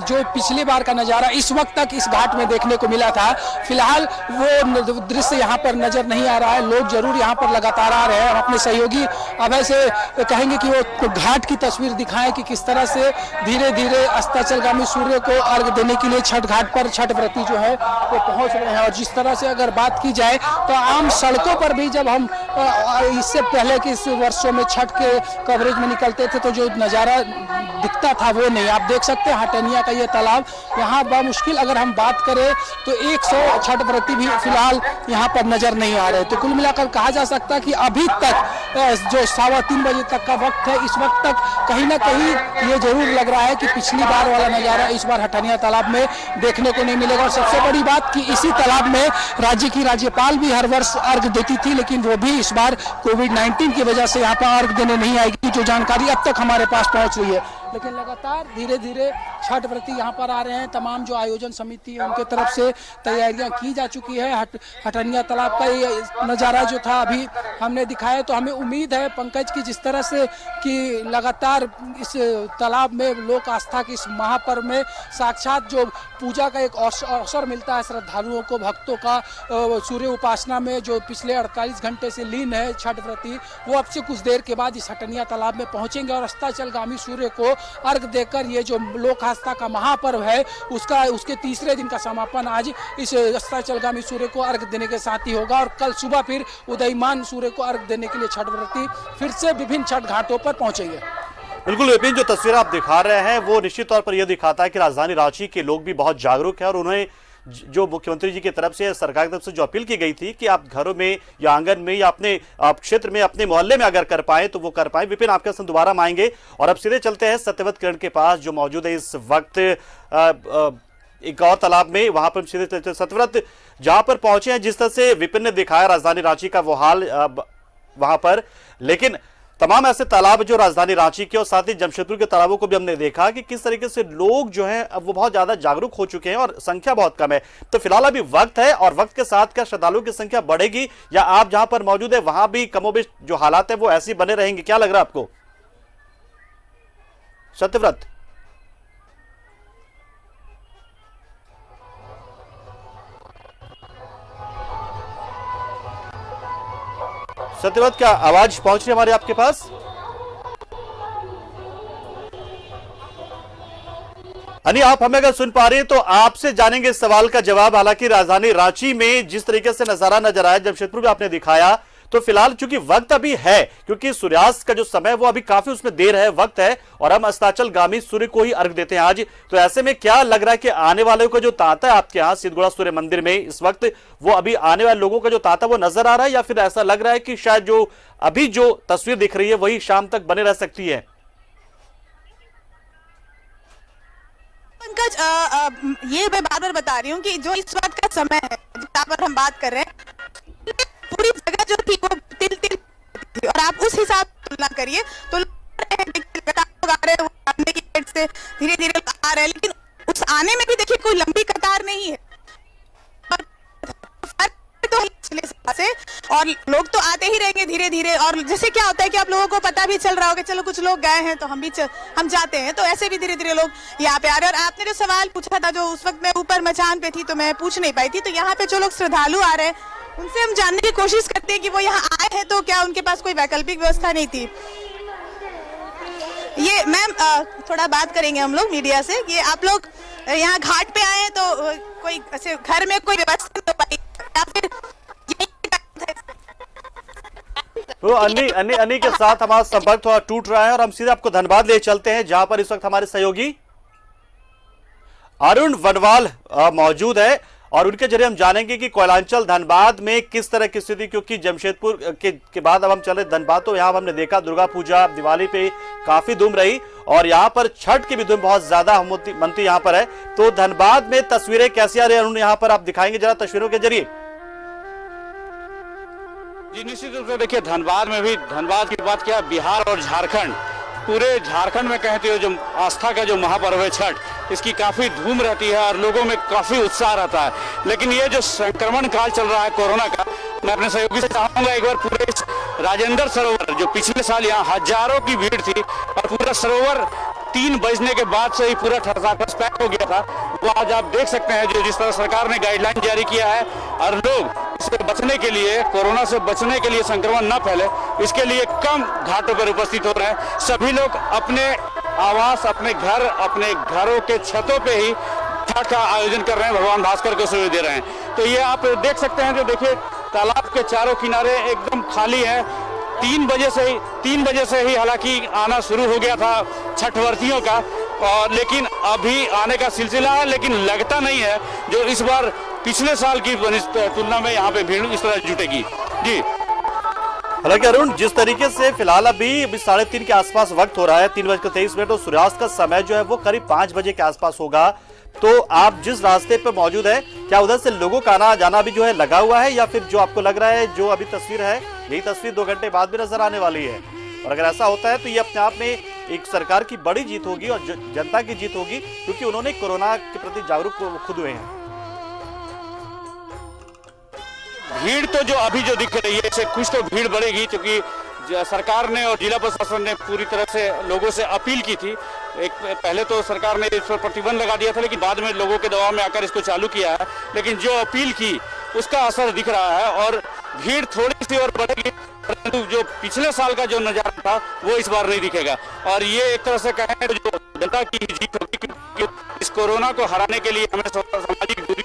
जो पिछली बार का नज़ारा इस वक्त तक इस घाट में देखने को मिला था, फिलहाल वो दृश्य यहाँ पर नजर नहीं आ रहा है। लोग जरूर यहाँ पर लगातार आ रहे हैं। हम अपने सहयोगी अभय से कहेंगे कि वो घाट की तस्वीर दिखाएं कि किस तरह से धीरे धीरे अस्ताचलगामी सूर्य को अर्घ देने के लिए छठ घाट पर छठ व्रती जो है वो पहुंच रहे हैं। और जिस तरह से अगर बात की जाए तो आम सड़कों पर भी जब हम इससे पहले के इस वर्षों में छठ के कवरेज में निकलते थे तो जो नज़ारा दिखता था वो नहीं। आप देख सकते हैं हटनिया का ये तालाब, यहाँ बामुश्किल अगर हम बात करें तो 100 छठ व्रती भी फिलहाल यहाँ पर नजर नहीं आ रहे। तो कुल मिलाकर कहा जा सकता है कि अभी तक जो 3:15 बजे तक का वक्त है, इस वक्त तक कहीं ना कहीं ये जरूर लग रहा है कि पिछली बार वाला नज़ारा इस बार हटनिया तालाब में देखने को नहीं मिलेगा। और सबसे बड़ी बात कि इसी तालाब में राज्य की राज्यपाल भी हर वर्ष अर्घ देती थी, लेकिन वो भी इस बार कोविड-19 की वजह से यहाँ पर अर्घ देने नहीं आएगी, जो जानकारी अब तक हमारे पास पहुँच रही है। लेकिन लगातार धीरे धीरे छठ व्रती यहाँ पर आ रहे हैं। तमाम जो आयोजन समिति है उनके तरफ से तैयारियां की जा चुकी है। हटनिया तालाब का ये नज़ारा जो था अभी हमने दिखाया, तो हमें उम्मीद है पंकज की जिस तरह से कि लगातार इस तालाब में लोक आस्था की इस महापर्व में साक्षात जो पूजा का एक अवसर मिलता है श्रद्धालुओं को, भक्तों का सूर्य उपासना में जो पिछले 48 घंटे से लीन है छठ व्रती, वो अब से कुछ देर के बाद इस हटनिया तालाब में पहुंचेंगे और अस्ताचलगामी सूर्य को अर्घ देकर ये जो लोक आस्था का महापर्व है उसके तीसरे दिन का समापन आज इस अस्ताचलगामी सूर्य को अर्घ देने के साथ ही होगा। और कल सुबह फिर उदयमान सूर्य को अर्घ देने के लिए छठ व्रती फिर से विभिन्न छठ घाटों पर पहुंचेंगे। बिल्कुल विपिन, जो तस्वीर आप दिखा रहे हैं वो निश्चित तौर पर यह दिखाता है कि राजधानी रांची के लोग भी बहुत जागरूक है, और उन्हें जो मुख्यमंत्री जी की तरफ से, सरकार की तरफ से जो अपील की गई थी कि आप घरों में या आंगन में या अपने क्षेत्र में, अपने मोहल्ले में अगर कर पाए तो वो कर पाए। विपिन, आपके साथ दोबारा हम आएंगे और अब सीधे चलते हैं सत्यव्रत किरण के पास जो मौजूद है इस वक्त एक और तालाब में। वहां पर सीधे चलते हैं सत्यव्रत जहां पर पहुंचे हैं। जिस तरह से विपिन ने दिखाया राजधानी रांची का वो हाल वहां पर, लेकिन तमाम ऐसे तालाब जो राजधानी रांची के और साथ ही जमशेदपुर के तालाबों को भी हमने देखा कि किस तरीके से लोग जो हैं अब वो बहुत ज्यादा जागरूक हो चुके हैं और संख्या बहुत कम है। तो फिलहाल अभी वक्त है और वक्त के साथ क्या श्रद्धालुओं की संख्या बढ़ेगी या आप जहां पर मौजूद है वहां भी कमोबेश जो हालात है वो ऐसे बने रहेंगे, क्या लग रहा है आपको? सत्यव्रत। सत्यव्रत, क्या आवाज पहुंच रही है हमारे आपके पास? अनि आप हमें अगर सुन पा रहे हैं तो आपसे जानेंगे इस सवाल का जवाब। हालांकि राजधानी रांची में जिस तरीके से नजारा नजर आया, जमशेदपुर में आपने दिखाया, तो फिलहाल चूंकि वक्त अभी है, क्योंकि सूर्यास्त का जो समय वो अभी काफी उसमें देर है, वक्त है, और हम अस्ताचलगामी सूर्य को ही अर्घ देते हैं आज। तो ऐसे में क्या लग रहा है कि आने वालों का जो तांता है आपके यहाँ सिद्धगुड़ा सूर्य मंदिर में इस वक्त, वो अभी आने वाले लोगों का जो तांता वो नजर आ रहा है, या फिर ऐसा लग रहा है कि शायद जो अभी जो तस्वीर दिख रही है वही शाम तक बने रह सकती है? पंकज, ये मैं बार बार बता रही हूँ कि जो इस वक्त का समय है जहाँ पर हम बात कर रहे हैं, पूरी जगह जो थी वो तिल तिल थी, और आप उस हिसाब से तुलना करिए तो लोग आ रहे हैं से धीरे धीरे आ रहे हैं, लेकिन उस आने में भी देखिए कोई लंबी कतार नहीं है, तो पिछले साल से, और लोग तो आते ही रहेंगे धीरे धीरे। और जैसे क्या होता है कि आप लोगों को पता भी चल रहा होगा, चलो कुछ लोग गए हैं तो हम जाते हैं, तो ऐसे भी धीरे धीरे लोग यहाँ पे आ रहे हैं। और आपने जो सवाल पूछा था, जो उस वक्त मैं ऊपर मचान पे थी तो मैं पूछ नहीं पाई थी, तो यहाँ पे जो लोग श्रद्धालु आ रहे हैं उनसे हम जानने की कोशिश करते हैं कि वो यहाँ आए हैं तो क्या उनके पास कोई वैकल्पिक व्यवस्था नहीं थी। ये मैम थोड़ा बात करेंगे हम लोग मीडिया से, ये आप लोग यहाँ घाट पे आए हैं तो कोई ऐसे घर में कोई व्यवस्था नहीं हो पाई या फिर तो अन्नी के साथ हमारा संपर्क थोड़ा टूट रहा है, और हम सीधे आपको धनबाद ले चलते हैं जहां पर इस वक्त हमारे सहयोगी अरुण वनवाल मौजूद है, और उनके जरिए हम जानेंगे कि कोयलांचल धनबाद में किस तरह की स्थिति, क्योंकि जमशेदपुर के बाद अब हम चले धनबाद, तो यहाँ हमने देखा दुर्गा पूजा दिवाली पे काफी धूम रही, और यहाँ पर छठ की भी धूम बहुत ज्यादा मनती यहाँ पर है। तो धनबाद में तस्वीरें कैसी आ रही है अरुण, यहाँ पर आप दिखाएंगे जरा तस्वीरों के जरिए? जी निश्चित रूप से देखिए, धनबाद में भी, धनबाद की बात क्या, बिहार और झारखंड, पूरे झारखंड में कहते हो जो आस्था का जो महापर्व है छठ, इसकी काफी धूम रहती है और लोगों में काफी उत्साह रहता है। लेकिन ये जो संक्रमण काल चल रहा है कोरोना का, मैं अपने सहयोगी से चाहूंगा एक बार पूरे इस राजेंद्र सरोवर, जो पिछले साल यहाँ हजारों की भीड़ थी और पूरा सरोवर 3 बजने के बाद से ही पूरा ठसाठस पैक हो गया था, वो आज आप देख सकते हैं जो जिस तरह सरकार ने गाइडलाइन जारी किया है, और लोग इससे बचने के लिए, कोरोना से बचने के लिए, संक्रमण न फैले, इसके लिए कम घाटों पर उपस्थित हो रहे हैं। सभी लोग अपने आवास, अपने घर, अपने घरों के छतों पे ही छठ का आयोजन कर रहे हैं, भगवान भास्कर को सूर्य दे रहे हैं। तो ये आप देख सकते हैं, जो देखिए तालाब के चारों किनारे एकदम खाली है। 3 बजे से ही हालांकि आना शुरू हो गया था छठवर्तियों का, और लेकिन अभी आने का सिलसिला है, लेकिन लगता नहीं है जो इस बार पिछले साल की तुलना में यहाँ पे भीड़ इस तरह जुटेगी। जी हालांकि अरुण, जिस तरीके से फिलहाल अभी 3:30 के आसपास वक्त हो रहा है, 3:23, और सूर्यास्त का समय जो है वो करीब 5 बजे के आसपास होगा, तो आप जिस रास्ते पे मौजूद है, क्या उधर से लोगों का आना जाना भी जो है लगा हुआ है, या फिर जो आपको लग रहा है जो अभी तस्वीर है यही तस्वीर 2 घंटे बाद भी नजर आने वाली है? और अगर ऐसा होता है तो ये अपने आप में एक सरकार की बड़ी जीत होगी और जनता की जीत होगी, क्योंकि उन्होंने कोरोना के प्रति जागरूक खुद हुए हैं। भीड़ तो जो अभी जो दिख रही है, इससे कुछ तो भीड़ बढ़ेगी, क्योंकि सरकार ने और जिला प्रशासन ने पूरी तरह से लोगों से अपील की थी। एक पहले तो सरकार ने इस पर प्रतिबंध लगा दिया था, लेकिन बाद में लोगों के दबाव में आकर इसको चालू किया है। लेकिन जो अपील की उसका असर दिख रहा है, और भीड़ थोड़ी सी और बढ़ेगी, परंतु जो पिछले साल का जो नजारा था वो इस बार नहीं दिखेगा। और ये एक तरह से कहें तो जो जनता की जीत होगी, क्योंकि इस कोरोना को हराने के लिए हमें सामाजिक दूरी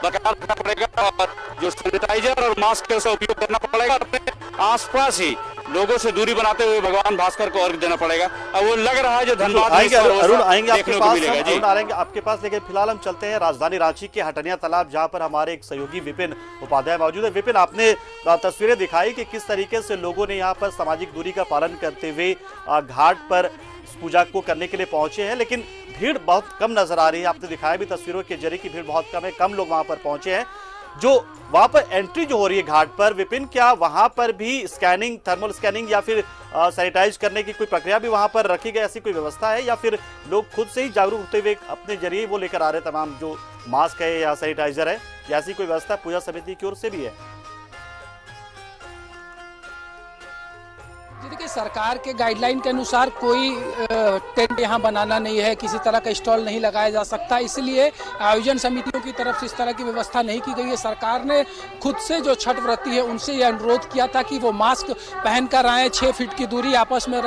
बरकरार रखना पड़ेगा, और जो सैनिटाइजर और मास्क का उपयोग करना पड़ेगा, अपने आसपास ही लोगों से दूरी बनाते हुए भगवान भास्कर को अर्घ देना पड़ेगा। अब वो लग रहा है जो धनबाद अरुण आएंगे आपके पास, जी आएंगे आपके पास, लेकिन फिलहाल हम चलते हैं राजधानी रांची के हटनिया तालाब, जहां पर हमारे एक सहयोगी विपिन उपाध्याय मौजूद है। विपिन, आपने तस्वीरें दिखाई कि किस तरीके से लोगों ने यहाँ पर सामाजिक दूरी का पालन करते हुए घाट पर पूजा को करने के लिए पहुंचे हैं, लेकिन भीड़ बहुत कम नजर आ रही है। आपने दिखाया भी तस्वीरों के जरिए की भीड़ बहुत कम है, कम लोग वहां पर पहुंचे हैं। जो वहां पर एंट्री जो हो रही है घाट पर, विपिन, क्या वहां पर भी स्कैनिंग, थर्मल स्कैनिंग या फिर सैनिटाइज करने की कोई प्रक्रिया भी वहां पर रखी गई, ऐसी कोई व्यवस्था है, या फिर लोग खुद से ही जागरूक होते हुए अपने जरिए वो लेकर आ रहे हैं तमाम जो मास्क है या सैनिटाइजर है, या ऐसी कोई व्यवस्था पूजा समिति की ओर से भी है? देखिए, सरकार के गाइडलाइन के अनुसार कोई टेंट यहाँ बनाना नहीं है, किसी तरह का स्टॉल नहीं लगाया जा सकता, इसलिए आयोजन समितियों की तरफ से इस तरह की व्यवस्था नहीं की गई है। सरकार ने खुद से जो छठ व्रती है उनसे यह अनुरोध किया था कि वो मास्क पहनकर आए, 6 फीट की दूरी आपस में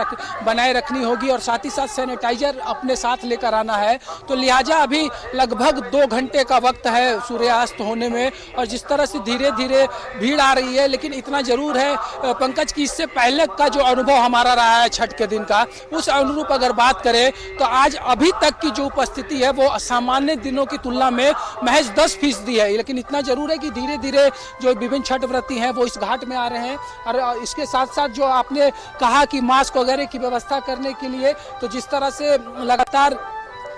बनाए रखनी होगी और साथ ही साथ सैनिटाइजर अपने साथ लेकर आना है। तो लिहाजा अभी लगभग 2 घंटे का वक्त है सूर्यास्त होने में, और जिस तरह से धीरे धीरे भीड़ आ रही है, लेकिन इतना जरूर है पंकज की इससे पहले का जो अनुभव हमारा रहा है छठ के दिन का, उस अनुरूप अगर बात करें तो आज अभी तक की जो उपस्थिति है वो सामान्य दिनों की तुलना में महज 10% है। लेकिन इतना जरूर है कि धीरे धीरे जो विभिन्न छठ व्रती हैं वो इस घाट में आ रहे हैं। और इसके साथ साथ जो आपने कहा कि मास्क वगैरह की व्यवस्था करने के लिए, तो जिस तरह से लगातार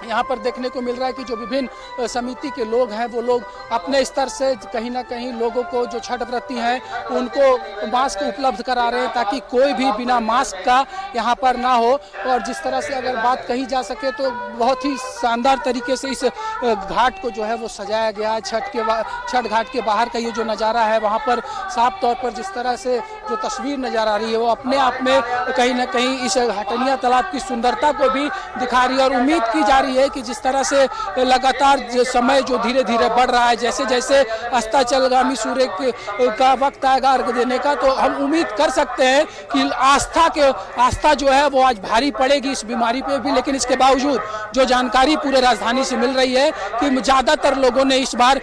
यहाँ पर देखने को मिल रहा है कि जो विभिन्न समिति के लोग हैं वो लोग अपने स्तर से कहीं ना कहीं लोगों को, जो छठ व्रती हैं उनको मास्क उपलब्ध करा रहे हैं ताकि कोई भी बिना मास्क का यहाँ पर ना हो। और जिस तरह से अगर बात कही जा सके तो बहुत ही शानदार तरीके से इस घाट को जो है वो सजाया गया है। छठ घाट के बाहर का ये जो नज़ारा है वहाँ पर साफ तौर पर जिस तरह से जो तस्वीर नज़र आ रही है वो अपने आप में कहीं ना कहीं इस हटनिया तालाब की सुंदरता को भी दिखा रही है। और उम्मीद की जा रही है कि जिस तरह से लगातार जो समय जो धीरे धीरे बढ़ रहा है, जैसे जैसे अस्ताचलगामी सूर्य का वक्त आएगा अर्घ देने का, तो हम उम्मीद कर सकते हैं कि आस्था जो है वो आज भारी पड़ेगी इस बीमारी पे भी। लेकिन इसके बावजूद जो जानकारी पूरे राजधानी से मिल रही है कि ज़्यादातर लोगों ने इस बार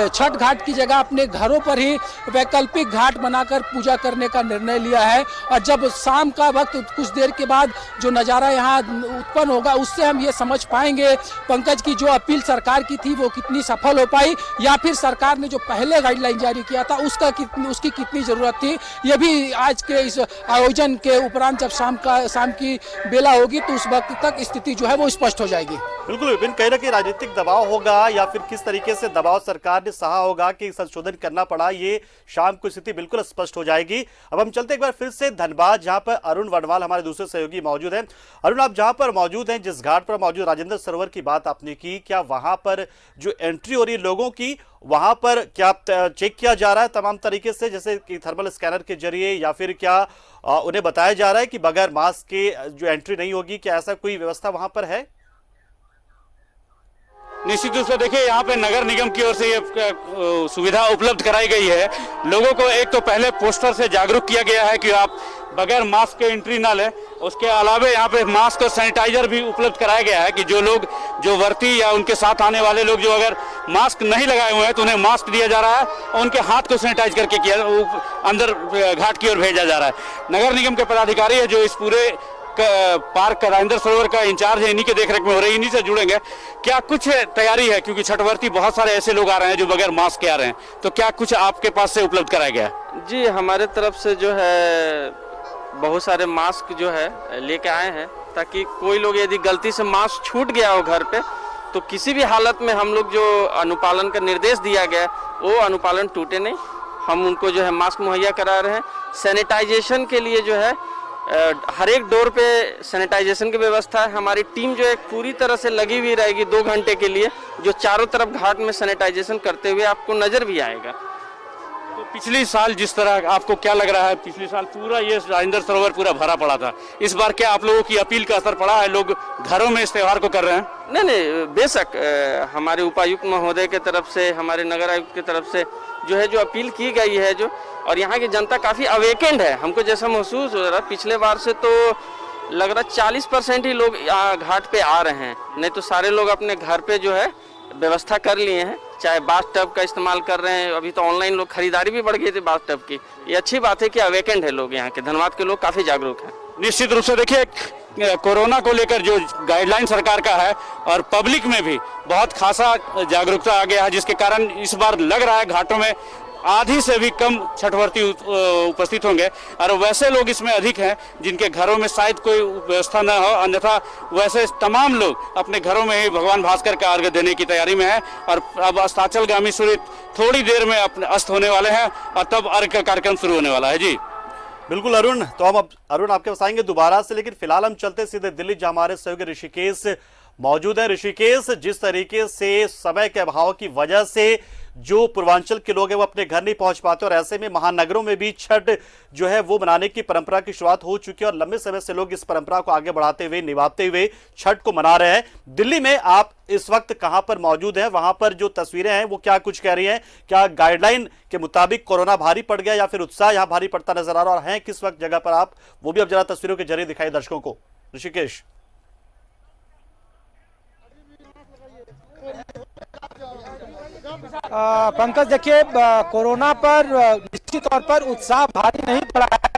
छठ घाट की जगह अपने घरों पर ही वैकल्पिक घाट बनाकर पूजा करने का निर्णय लिया है। और जब शाम का वक्त कुछ देर के बाद जो नज़ारा यहाँ उत्पन्न होगा उससे हम ये समझ पाएंगे पंकज की जो अपील सरकार की थी वो कितनी सफल हो पाई, या फिर सरकार ने जो पहले गाइडलाइन जारी किया था उसकी कितनी जरूरत थी। ये भी आज के इस आयोजन के उपरांत जब शाम की बेला होगी तो उस वक्त तक स्थिति जो है वो स्पष्ट हो जाएगी। बिल्कुल विपिन, कहीं ना कहीं राजनीतिक दबाव होगा या फिर किस तरीके से दबाव सरकार ने सहा होगा कि संशोधन करना पड़ा, ये शाम को स्थिति बिल्कुल स्पष्ट हो जाएगी। अब हम चलते एक बार फिर से धनबाद, जहां पर अरुण वडवाल हमारे दूसरे सहयोगी मौजूद हैं। अरुण, आप जहां पर मौजूद हैं, जिस घाट पर मौजूद राजेंद्र सरोवर की बात आपने की, क्या वहां पर जो एंट्री हो रही है लोगों की, वहां पर क्या चेक किया जा रहा है तमाम तरीके से, जैसे कि थर्मल स्कैनर के जरिए, या फिर क्या उन्हें बताया जा रहा है कि बगैर मास्क के जो एंट्री नहीं होगी? क्या ऐसा कोई व्यवस्था वहां पर है? निश्चित रूप से देखिए, यहाँ पे नगर निगम की ओर से ये सुविधा उपलब्ध कराई गई है। लोगों को एक तो पहले पोस्टर से जागरूक किया गया है कि आप बगैर मास्क के एंट्री ना लें। उसके अलावा यहाँ पे मास्क और सैनिटाइजर भी उपलब्ध कराया गया है कि जो वर्ती या उनके साथ आने वाले लोग जो अगर मास्क नहीं लगाए हुए हैं तो उन्हें मास्क दिया जा रहा है और उनके हाथ को सैनिटाइज करके अंदर घाट की ओर भेजा जा रहा है। नगर निगम के पदाधिकारी है जो इस पूरे पार्क का राजेंद्र सरोवर का इंचार्ज है, इन्हीं के देखरेख में हो रही है, इन्हीं से जुड़ेंगे। क्या कुछ तैयारी है, क्योंकि छठवर्ती बहुत सारे ऐसे लोग आ रहे हैं जो बगैर मास्क के आ रहे हैं, तो क्या कुछ आपके पास से उपलब्ध कराया गया? जी, हमारे तरफ से जो है बहुत सारे मास्क जो है लेके आए हैं, ताकि कोई लोग यदि गलती से मास्क छूट गया हो घर पे तो किसी भी हालत में हम लोग जो अनुपालन का निर्देश दिया गया वो अनुपालन टूटे नहीं। हम उनको जो है मास्क मुहैया करा रहे हैं। सैनिटाइजेशन के लिए जो है हर एक डोर पे सैनिटाइजेशन की व्यवस्था है। हमारी टीम जो है पूरी तरह से लगी हुई रहेगी 2 घंटे के लिए, जो चारों तरफ घाट में सैनिटाइजेशन करते हुए आपको नजर भी आएगा। तो पिछली साल जिस तरह आपको क्या लग रहा है, पिछली साल पूरा ये राजेंद्र सरोवर पूरा भरा पड़ा था, इस बार क्या आप लोगों की अपील का असर पड़ा है? लोग घरों में इस त्योहार को कर रहे हैं? नहीं, बेशक हमारे उपायुक्त महोदय के तरफ से, हमारे नगर आयुक्त की तरफ से जो है जो अपील की गई है जो, और यहाँ की जनता काफ़ी अवेकेंड है। हमको जैसा महसूस हो रहा है पिछले बार से तो लग रहा 40% ही लोग घाट पे आ रहे हैं, नहीं तो सारे लोग अपने घर पे जो है व्यवस्था कर लिए हैं, चाहे बाथ टब का इस्तेमाल कर रहे हैं। अभी तो ऑनलाइन लोग खरीदारी भी बढ़ गई थी बाथ टब की। ये अच्छी बात है कि अवेकेंड है लोग, यहाँ के धनबाद के लोग काफ़ी जागरूक हैं। निश्चित रूप से देखिए, कोरोना को लेकर जो गाइडलाइन सरकार का है और पब्लिक में भी बहुत खासा जागरूकता आ गया है, जिसके कारण इस बार लग रहा है घाटों में आधी से भी कम छठवर्ती उपस्थित होंगे। और वैसे लोग इसमें अधिक हैं जिनके घरों में शायद कोई व्यवस्था न हो, अन्यथा वैसे तमाम लोग अपने घरों में ही भगवान भास्कर का अर्घ्य देने की तैयारी में है। और अब अस्ताचलगामी सूर्य थोड़ी देर में अपने अस्त होने वाले हैं और तब अर्घ्य का कार्यक्रम शुरू होने वाला है। जी बिल्कुल अरुण, तो हम अब अरुण आपके पास आएंगे दोबारा से, लेकिन फिलहाल हम चलते सीधे दिल्ली, जहां हमारे सहयोगी ऋषिकेश मौजूद है ऋषिकेश। जिस तरीके से समय के अभाव की वजह से जो पूर्वांचल के लोग हैं वो अपने घर नहीं पहुंच पाते और ऐसे में महानगरों में भी छठ जो है वो मनाने की परंपरा की शुरुआत हो चुकी है और लंबे समय से लोग इस परंपरा को आगे बढ़ाते हुए निभाते हुए छठ को मना रहे हैं। दिल्ली में आप इस वक्त कहां पर मौजूद हैं, वहां पर जो तस्वीरें हैं वो क्या कुछ कह रही हैं? क्या गाइडलाइन के मुताबिक कोरोना भारी पड़ गया या फिर उत्साह यहां भारी पड़ता नजर आ रहा है? और हैं किस वक्त जगह पर आप, वो भी अब जरा तस्वीरों के जरिए दिखाई दर्शकों को। ऋषिकेश, पंकज देखिए, कोरोना पर निश्चित तौर पर उत्साह भारी नहीं पड़ा है,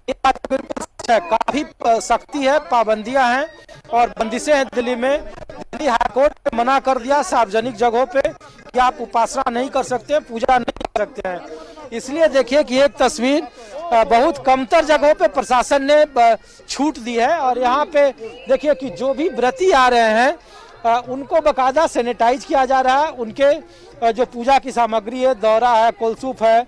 ये बात बिल्कुल सच है। काफी सख्ती है, पाबंदियां हैं और बंदिशें हैं दिल्ली में। दिल्ली हाईकोर्ट ने मना कर दिया सार्वजनिक जगहों पे कि आप उपासना नहीं कर सकते, पूजा नहीं कर सकते हैं। इसलिए देखिए कि एक तस्वीर, बहुत कमतर जगहों पे प्रशासन ने छूट दी है और यहाँ पे देखिए कि जो भी व्रती आ रहे हैं उनको बाकायदा सैनिटाइज किया जा रहा है। उनके जो पूजा की सामग्री है, दौरा है, कोलसूप है,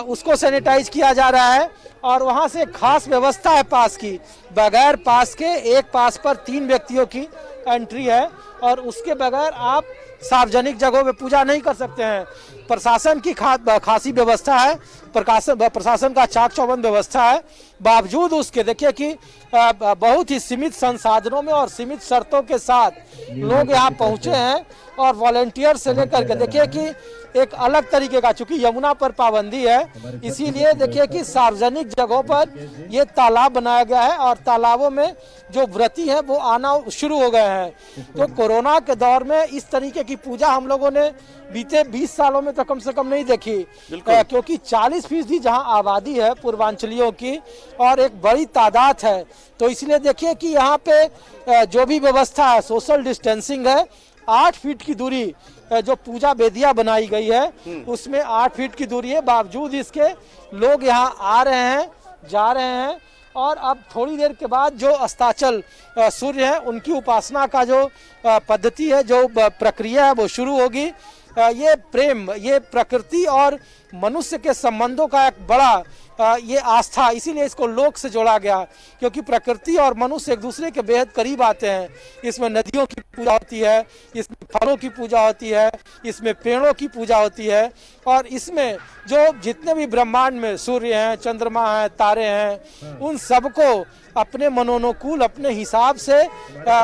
उसको सैनिटाइज किया जा रहा है और वहाँ से खास व्यवस्था है पास की। बगैर पास के एक पास पर 3 व्यक्तियों की एंट्री है और उसके बगैर आप सार्वजनिक जगहों पे पूजा नहीं कर सकते हैं। प्रशासन की खासी व्यवस्था है, प्रशासन का चाक चौबंद व्यवस्था है। बावजूद उसके देखिए कि बहुत ही सीमित संसाधनों में और सीमित शर्तों के साथ लोग यहाँ पहुँचे हैं और वॉलेंटियर से लेकर के देखिए कि एक अलग तरीके का, चूंकि यमुना पर पाबंदी है इसीलिए देखिए कि सार्वजनिक जगहों पर ये तालाब बनाया गया है और तालाबों में जो व्रती हैं वो आना शुरू हो गए हैं। तो कोरोना के दौर में इस तरीके की पूजा हम लोगों ने बीते 20 सालों में तो कम से कम नहीं देखी, क्योंकि 40% जहां आबादी है पूर्वांचलियों की और एक बड़ी तादाद है, तो इसलिए देखिए कि यहाँ पे जो भी व्यवस्था है, सोशल डिस्टेंसिंग है, 8 फीट की दूरी जो पूजा वेदियां बनाई गई है उसमें 8 फीट की दूरी है। बावजूद इसके लोग यहाँ आ रहे हैं, जा रहे हैं और अब थोड़ी देर के बाद जो अस्ताचल सूर्य है उनकी उपासना का जो पद्धति है, जो प्रक्रिया है वो शुरू होगी। ये प्रेम, ये प्रकृति और मनुष्य के संबंधों का एक बड़ा ये आस्था, इसीलिए इसको लोक से जोड़ा गया, क्योंकि प्रकृति और मनुष्य एक दूसरे के बेहद करीब आते हैं। इसमें नदियों की पूजा होती है, इसमें फलों की पूजा होती है, इसमें पेड़ों की पूजा होती है और इसमें जो जितने भी ब्रह्मांड में सूर्य हैं, चंद्रमा हैं, तारे हैं, उन सबको अपने मनोनुकूल, अपने हिसाब से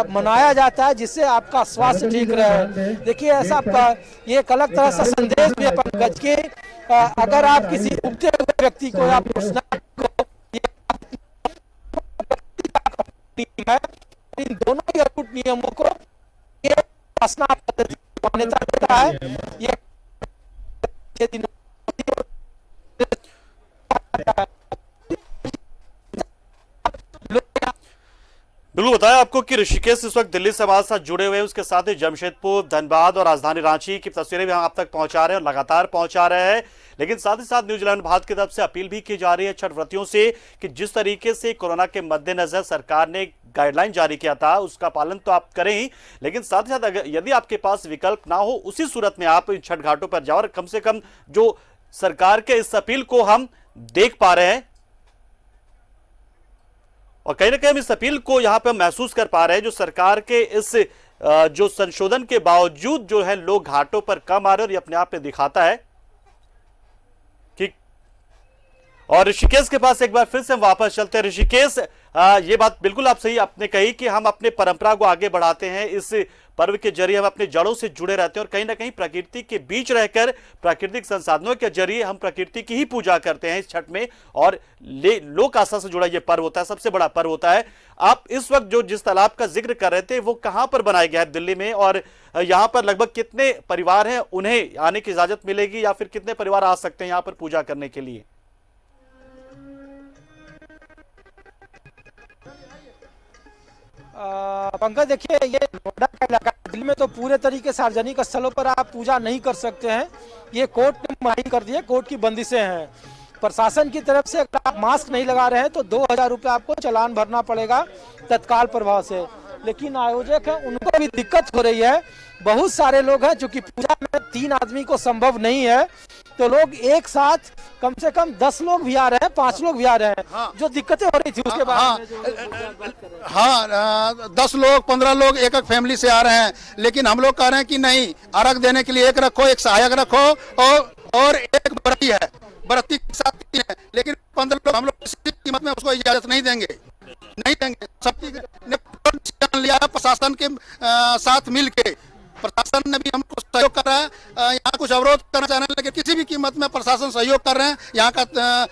मनाया जाता है जिससे आपका स्वास्थ्य ठीक रहे। देखिए ऐसा ये एक अलग तरह से संदेश भी है पंकज के, अगर आप किसी उगते हुए व्यक्ति को या है, इन दोनों ही अटूट नियमों को ये उपासना पद्धति मान्यता देता है। ये बिल्कुल बताया आपको कि ऋषिकेश इस वक्त दिल्ली से हमारे साथ जुड़े हुए हैं, उसके साथ ही जमशेदपुर, धनबाद और राजधानी रांची की तस्वीरें भी हम आप तक पहुंचा रहे हैं और लगातार पहुंचा रहे हैं। लेकिन साथ ही साथ न्यूजीलैंड भारत की तरफ से अपील भी की जा रही है छठ व्रतियों से कि जिस तरीके से कोरोना के मद्देनजर सरकार ने गाइडलाइन जारी किया था उसका पालन तो आप करें ही, लेकिन साथ ही साथ अगर यदि आपके पास विकल्प ना हो उसी सूरत में आप इन छठ घाटों पर जाओ और कम से कम जो सरकार के इस अपील को हम देख पा रहे हैं और कहीं ना कहीं हम इस अपील को यहां पे महसूस कर पा रहे हैं, जो सरकार के इस जो संशोधन के बावजूद जो है लोग घाटों पर कम आ रहे हैं और ये अपने आप में दिखाता है कि। और ऋषिकेश के पास एक बार फिर से हम वापस चलते हैं। ऋषिकेश, ये बात बिल्कुल आप सही आपने कही कि हम अपने परंपरा को आगे बढ़ाते हैं, इस पर्व के जरिए हम अपने जड़ों से जुड़े रहते हैं और कहीं ना कहीं प्रकृति के बीच रहकर प्राकृतिक संसाधनों के जरिए हम प्रकृति की ही पूजा करते हैं इस छठ में और लोक आस्था से जुड़ा ये पर्व होता है, सबसे बड़ा पर्व होता है। आप इस वक्त जो जिस तालाब का जिक्र कर रहे थे वो कहां पर बनाया गया है दिल्ली में और यहाँ पर लगभग कितने परिवार हैं, उन्हें आने की इजाजत मिलेगी या फिर कितने परिवार आ सकते हैं यहाँ पर पूजा करने के लिए? पंकज देखिए, ये नोएडा का इलाका, दिल्ली में तो पूरे तरीके सार्वजनिक स्थलों पर आप पूजा नहीं कर सकते हैं, ये कोर्ट ने मनाही कर दी है, कोर्ट की बंदिशें हैं। प्रशासन की तरफ से अगर आप मास्क नहीं लगा रहे हैं तो 2000 रुपये आपको चालान भरना पड़ेगा तत्काल प्रभाव से। लेकिन आयोजक है उनको भी दिक्कत हो रही है, बहुत सारे लोग हैं, चूंकि पूजा में 3 आदमी को संभव नहीं है तो लोग एक साथ कम से कम 10 लोग भी आ रहे हैं, 5 लोग भी आ रहे हैं। हाँ। जो दिक्कतें हो रही थी उसके बाद हाँ 10 लोग 15 लोग एक एक फैमिली से आ रहे हैं, लेकिन हम लोग कह रहे हैं कि नहीं, अर्घ देने के लिए एक रखो, एक सहायक रखो और एक व्रती है, व्रती के साथ 3 है, लेकिन 15 लोग हम लोग किसी कीमत में उसको इजाजत नहीं देंगे। सबकी ने लिया है प्रशासन के साथ मिलके। प्रशासन ने भी हमको सहयोग कर रहा है, यहाँ कुछ अवरोध करना चाह रहे हैं, लेकिन किसी भी कीमत में प्रशासन सहयोग कर रहे हैं। यहाँ का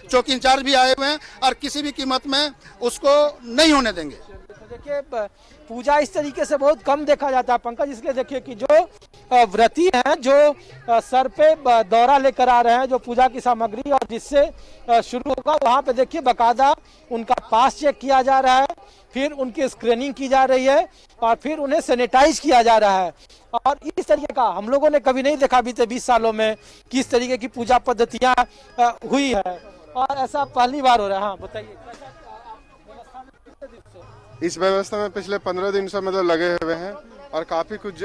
चौकी इंचार्ज भी आए हुए हैं और किसी भी कीमत में उसको नहीं होने देंगे। देखिए पूजा इस तरीके से बहुत कम देखा जाता है पंकज, इसलिए देखिए कि जो व्रती हैं, जो सर पे दौरा लेकर आ रहे हैं, जो पूजा की सामग्री और जिससे शुरू होगा, वहाँ पे देखिए बाकायदा उनका पास चेक किया जा रहा है, फिर उनकी स्क्रीनिंग की जा रही है और फिर उन्हें सैनिटाइज किया जा रहा है। और इस तरीके का हम लोगों ने कभी नहीं देखा बीते 20 सालों में किस तरीके की पूजा पद्धतियाँ हुई है, और ऐसा पहली बार हो रहा है। हाँ बताइए। इस व्यवस्था में पिछले 15 दिन से मतलब लगे हुए हैं और काफी कुछ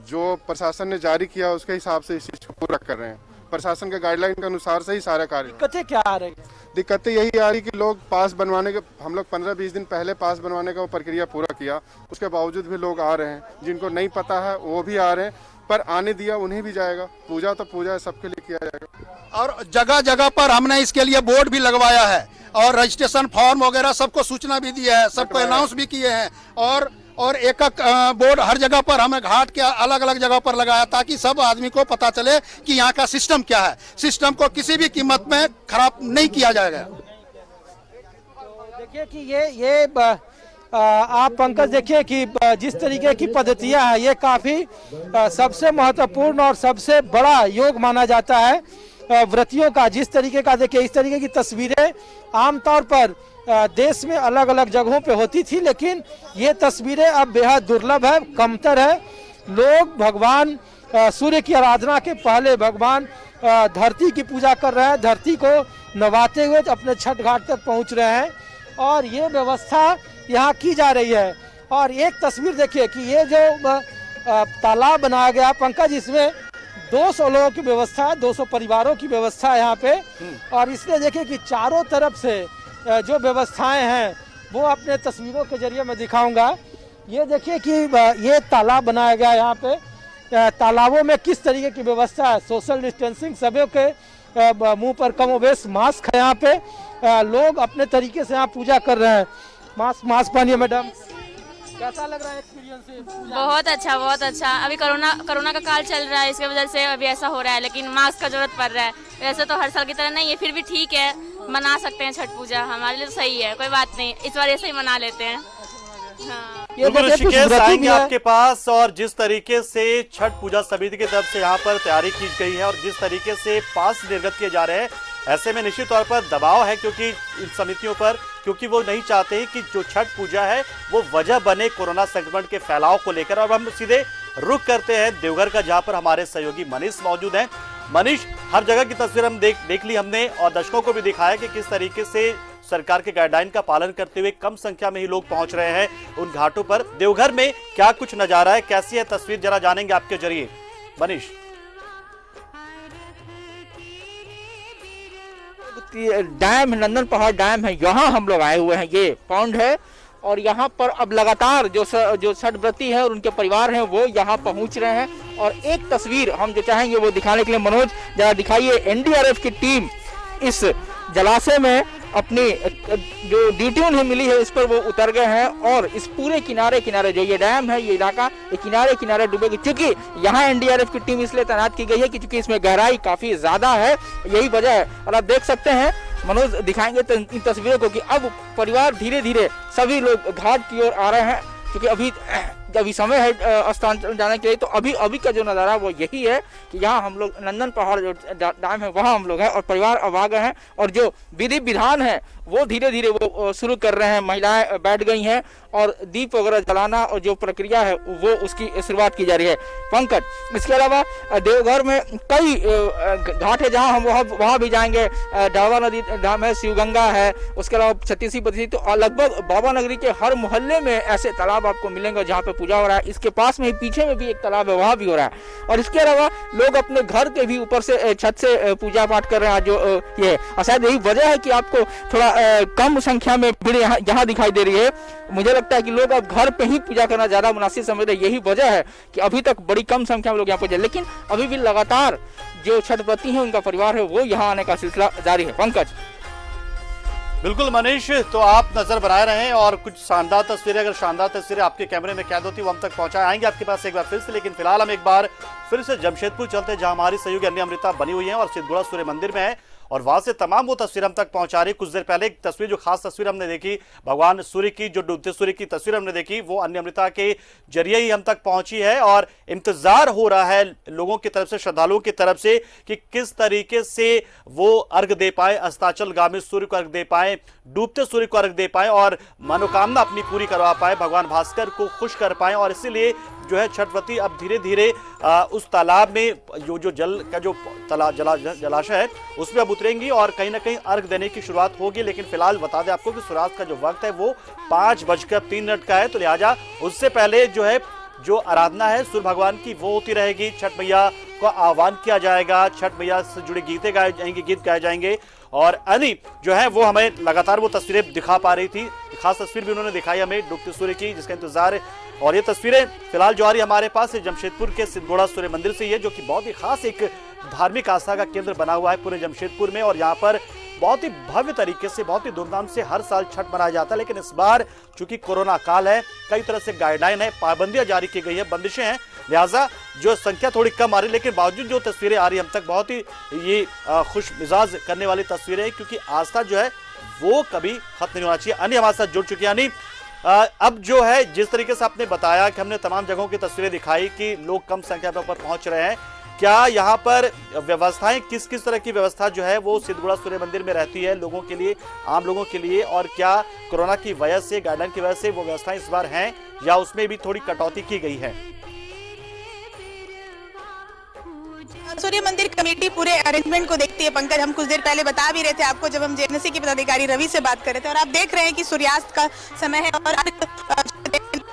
जो प्रशासन ने जारी किया उसके हिसाब से इस चीज को पूरा कर रहे हैं। प्रशासन के गाइडलाइन के अनुसार से ही सारे कार्य। दिक्कतें क्या आ रही? दिक्कतें यही आ रही कि लोग पास बनवाने के, हम लोग 15-20 दिन पहले पास बनवाने का वो प्रक्रिया पूरा किया, उसके बावजूद भी लोग आ रहे हैं। जिनको नहीं पता है वो भी आ रहे हैं, पर आने दिया उन्हें भी जाएगा। पूजा तो पूजा है, सबके लिए किया जाएगा। और जगह जगह पर हमने इसके लिए बोर्ड भी लगवाया है और रजिस्ट्रेशन फॉर्म वगैरह सबको सूचना भी दिया है, सबको अनाउंस भी किए हैं। और एक बोर्ड हर जगह पर हमें घाट के अलग अलग जगह पर लगाया, ताकि सब आदमी को पता चले कि यहाँ का सिस्टम क्या है। सिस्टम को किसी भी कीमत में खराब नहीं किया जाएगा। देखिए कि ये आप पंकज देखिए कि जिस तरीके की पद्धतियां हैं, ये काफी सबसे महत्वपूर्ण और सबसे बड़ा योग माना जाता है व्रतियों का। जिस तरीके का देखिए, इस तरीके की तस्वीरें आमतौर पर देश में अलग अलग जगहों पे होती थी, लेकिन ये तस्वीरें अब बेहद दुर्लभ है, कमतर है। लोग भगवान सूर्य की आराधना के पहले भगवान धरती की पूजा कर रहे हैं, धरती को नवाते हुए अपने छठ घाट तक पहुंच रहे हैं और ये व्यवस्था यहाँ की जा रही है। और एक तस्वीर देखिए कि ये जो तालाब बनाया गया पंकज, इसमें 200 लोगों की व्यवस्था है, 200 परिवारों की व्यवस्था है यहाँ पे। और इसलिए देखिए कि चारों तरफ से जो व्यवस्थाएं हैं वो अपने तस्वीरों के जरिए मैं दिखाऊंगा। ये देखिए कि ये तालाब बनाया गया यहाँ पे। तालाबों में किस तरीके की व्यवस्था है, सोशल डिस्टेंसिंग, सभी के मुंह पर कमोबेश मास्क है। यहाँ पे लोग अपने तरीके से यहाँ पूजा कर रहे हैं। मास्क पहनिए मैडम, कैसा लग रहा है एक्सपीरियंस? बहुत अच्छा, बहुत अच्छा। अभी कोरोना का काल चल रहा है, इसके वजह से अभी ऐसा हो रहा है, लेकिन मास्क का जरूरत पड़ रहा है। वैसे तो हर साल की तरह नहीं है, फिर भी ठीक है, मना सकते हैं छठ पूजा, हमारे लिए तो सही है, कोई बात नहीं, इस बार ऐसे ही मना लेते हैं। हाँ। ऋषिकेश आएंगे आपके पास, और जिस तरीके से छठ पूजा समिति की तरफ से यहाँ पर तैयारी की गई है और जिस तरीके से पास निर्गत किए जा रहे हैं, ऐसे में निश्चित तौर पर दबाव है क्योंकि इन समितियों पर, क्योंकि वो नहीं चाहते कि जो छठ पूजा है वो वजह बने कोरोना संक्रमण के फैलाव को लेकर। और हम सीधे रुख करते हैं देवघर का, जहां पर हमारे सहयोगी मनीष मौजूद हैं। मनीष, हर जगह की तस्वीर हम देख ली हमने और दर्शकों को भी दिखाया कि किस तरीके से सरकार के गाइडलाइन का पालन करते हुए कम संख्या में ही लोग पहुंच रहे हैं उन घाटों पर। देवघर में क्या कुछ नजारा है, कैसी है तस्वीर, जरा जानेंगे आपके जरिए मनीष। डैम, नंदन पहाड़ डैम है, यहाँ हम लोग आए हुए हैं। ये पौंड है और यहाँ पर अब लगातार जो छठ व्रती है और उनके परिवार हैं वो यहाँ पहुँच रहे हैं। और एक तस्वीर हम जो चाहेंगे वो दिखाने के लिए, मनोज जरा दिखाइए। एनडीआरएफ की टीम इस जलाशय में अपनी जो ड्यूटी उन्हें मिली है इस पर वो उतर गए हैं और इस पूरे किनारे जो ये डैम है, ये इलाका, ये किनारे डूबेगी। क्योंकि यहाँ एनडीआरएफ की टीम इसलिए तैनात की गई है कि चूंकि इसमें गहराई काफी ज्यादा है, यही वजह है। और आप देख सकते हैं, मनोज दिखाएंगे तो इन तस्वीरों को कि अब परिवार धीरे धीरे सभी लोग घाट की ओर आ रहे हैं। क्योंकि अभी समय है स्थान जाने के लिए, तो अभी का जो नज़ारा वो यही है कि यहाँ हम लोग नंदन पहाड़ जो डैम है वहाँ हम लोग हैं और परिवार अब आ गए हैं और जो विधि विधान है वो धीरे धीरे वो शुरू कर रहे हैं। महिलाएं बैठ गई हैं और दीप वगैरह जलाना और जो प्रक्रिया है वो उसकी शुरुआत की जा रही है। पंकज, इसके अलावा देवघर में कई घाट है जहाँ हम वहाँ भी जाएंगे। ढावा नदी धाम है, शिवगंगा है, उसके अलावा छत्तीसी पत्तीसी, तो लगभग बाबा नगरी के हर मोहल्ले में ऐसे तालाब आपको मिलेंगे जहाँ पे पूजा हो रहा है। इसके पास में ही पीछे में भी एक तालाब है, वहाँ भी हो रहा है। और इसके अलावा लोग अपने घर के भी ऊपर से छत से पूजा पाठ कर रहे हैं। जो ये शायद यही वजह है कि आपको थोड़ा कम संख्या में भीड़ यहाँ दिखाई दे रही है। मुझे लगता है कि लोग अब घर पे ही पूजा करना ज्यादा मुनासिब समझते हैं। यही वजह है कि अभी तक बड़ी कम संख्या में लोग यहाँ पहुंचे, लेकिन अभी भी लगातार जो छठ व्रती है उनका परिवार है वो यहाँ आने का सिलसिला जारी है। पंकज। बिल्कुल मनीष, तो आप नजर बनाए रहें और कुछ शानदार तस्वीरें, अगर शानदार तस्वीरें आपके कैमरे में कैद होती वो हम तक पहुंचाए आएंगे आपके पास एक बार फिर से। लेकिन फिलहाल हम एक बार फिर से जमशेदपुर चलते हैं, जहां हमारी सहयोगी अन्य अमृता बनी हुई है और सिद्धगुड़ा सूर्य मंदिर में है और वहां से तमाम वो तस्वीर हम तक पहुंचा रही। कुछ देर पहले एक तस्वीर, जो खास तस्वीर हमने देखी भगवान सूर्य की, जो डूबते सूर्य की तस्वीर हमने देखी, वो अन्य अमृता के जरिए ही हम तक पहुंची है। और इंतजार हो रहा है लोगों की तरफ से, श्रद्धालुओं की तरफ से, कि किस तरीके से वो अर्घ दे पाए, अस्ताचलगामी सूर्य को अर्घ दे पाए, डूबते सूर्य को अर्घ दे पाए और मनोकामना अपनी पूरी करवा पाए, भगवान भास्कर को खुश कर पाए। और इसीलिए जो है छठ व्रती अब धीरे धीरे उस तालाब में जो जल का जो जलाशय है उसमें अब उतरेंगी और कहीं ना कहीं अर्घ देने की शुरुआत होगी। लेकिन फिलहाल बता दें आपको कि सूर्यास्त का जो वक्त है वो 5:03 का है, तो लिहाजा उससे पहले जो है जो आराधना है सूर्य भगवान की वो होती रहेगी। छठ मैया को आह्वान किया जाएगा, छठ मैया से जुड़े गीतें गाए जाएंगे, गीत गाए जाएंगे। और अनी जो है वो हमें लगातार वो तस्वीरें दिखा पा रही थी, खास तस्वीर भी उन्होंने दिखाई हमें डूबते सूर्य की, जिसका इंतजार है। और ये तस्वीरें फिलहाल जो आ रही हमारे पास जमशेदपुर के सिद्धगुड़ा सूर्य मंदिर से, ये जो कि बहुत ही खास एक धार्मिक आस्था का केंद्र बना हुआ है पूरे जमशेदपुर में। और यहाँ पर बहुत ही भव्य तरीके से, बहुत ही धूमधाम से हर साल छठ मनाया जाता है। लेकिन इस बार चूंकि कोरोना काल है, कई तरह से गाइडलाइन है, पाबंदियां जारी की गई है, बंदिशें हैं, लिहाजा जो संख्या थोड़ी कम आ रही, लेकिन बावजूद जो तस्वीरें आ रही हम तक बहुत ही ये खुश मिजाज करने वाली तस्वीरें हैं, क्योंकि आस्था जो है वो कभी खत्म नहीं होना चाहिए। अन्य हमारे साथ जुड़ चुकी है। यानी अब जो है जिस तरीके से आपने बताया कि हमने तमाम जगहों की तस्वीरें दिखाई कि लोग कम संख्या पर पहुंच रहे हैं, क्या यहाँ पर व्यवस्थाएं, किस किस तरह की व्यवस्था जो है वो सिद्धगुड़ा सूर्य मंदिर में रहती है लोगों के लिए, आम लोगों के लिए, और क्या कोरोना की वजह से, गाइडलाइन की वजह से वो व्यवस्थाएं इस बार हैं या उसमें भी थोड़ी कटौती की गई है? सूर्य मंदिर कमेटी पूरे अरेंजमेंट को देखती है पंकज। हम कुछ देर पहले बता भी रहे थे आपको जब हम जेएनसी के पदाधिकारी रवि से बात कर रहे थे, और आप देख रहे हैं कि सूर्यास्त का समय है और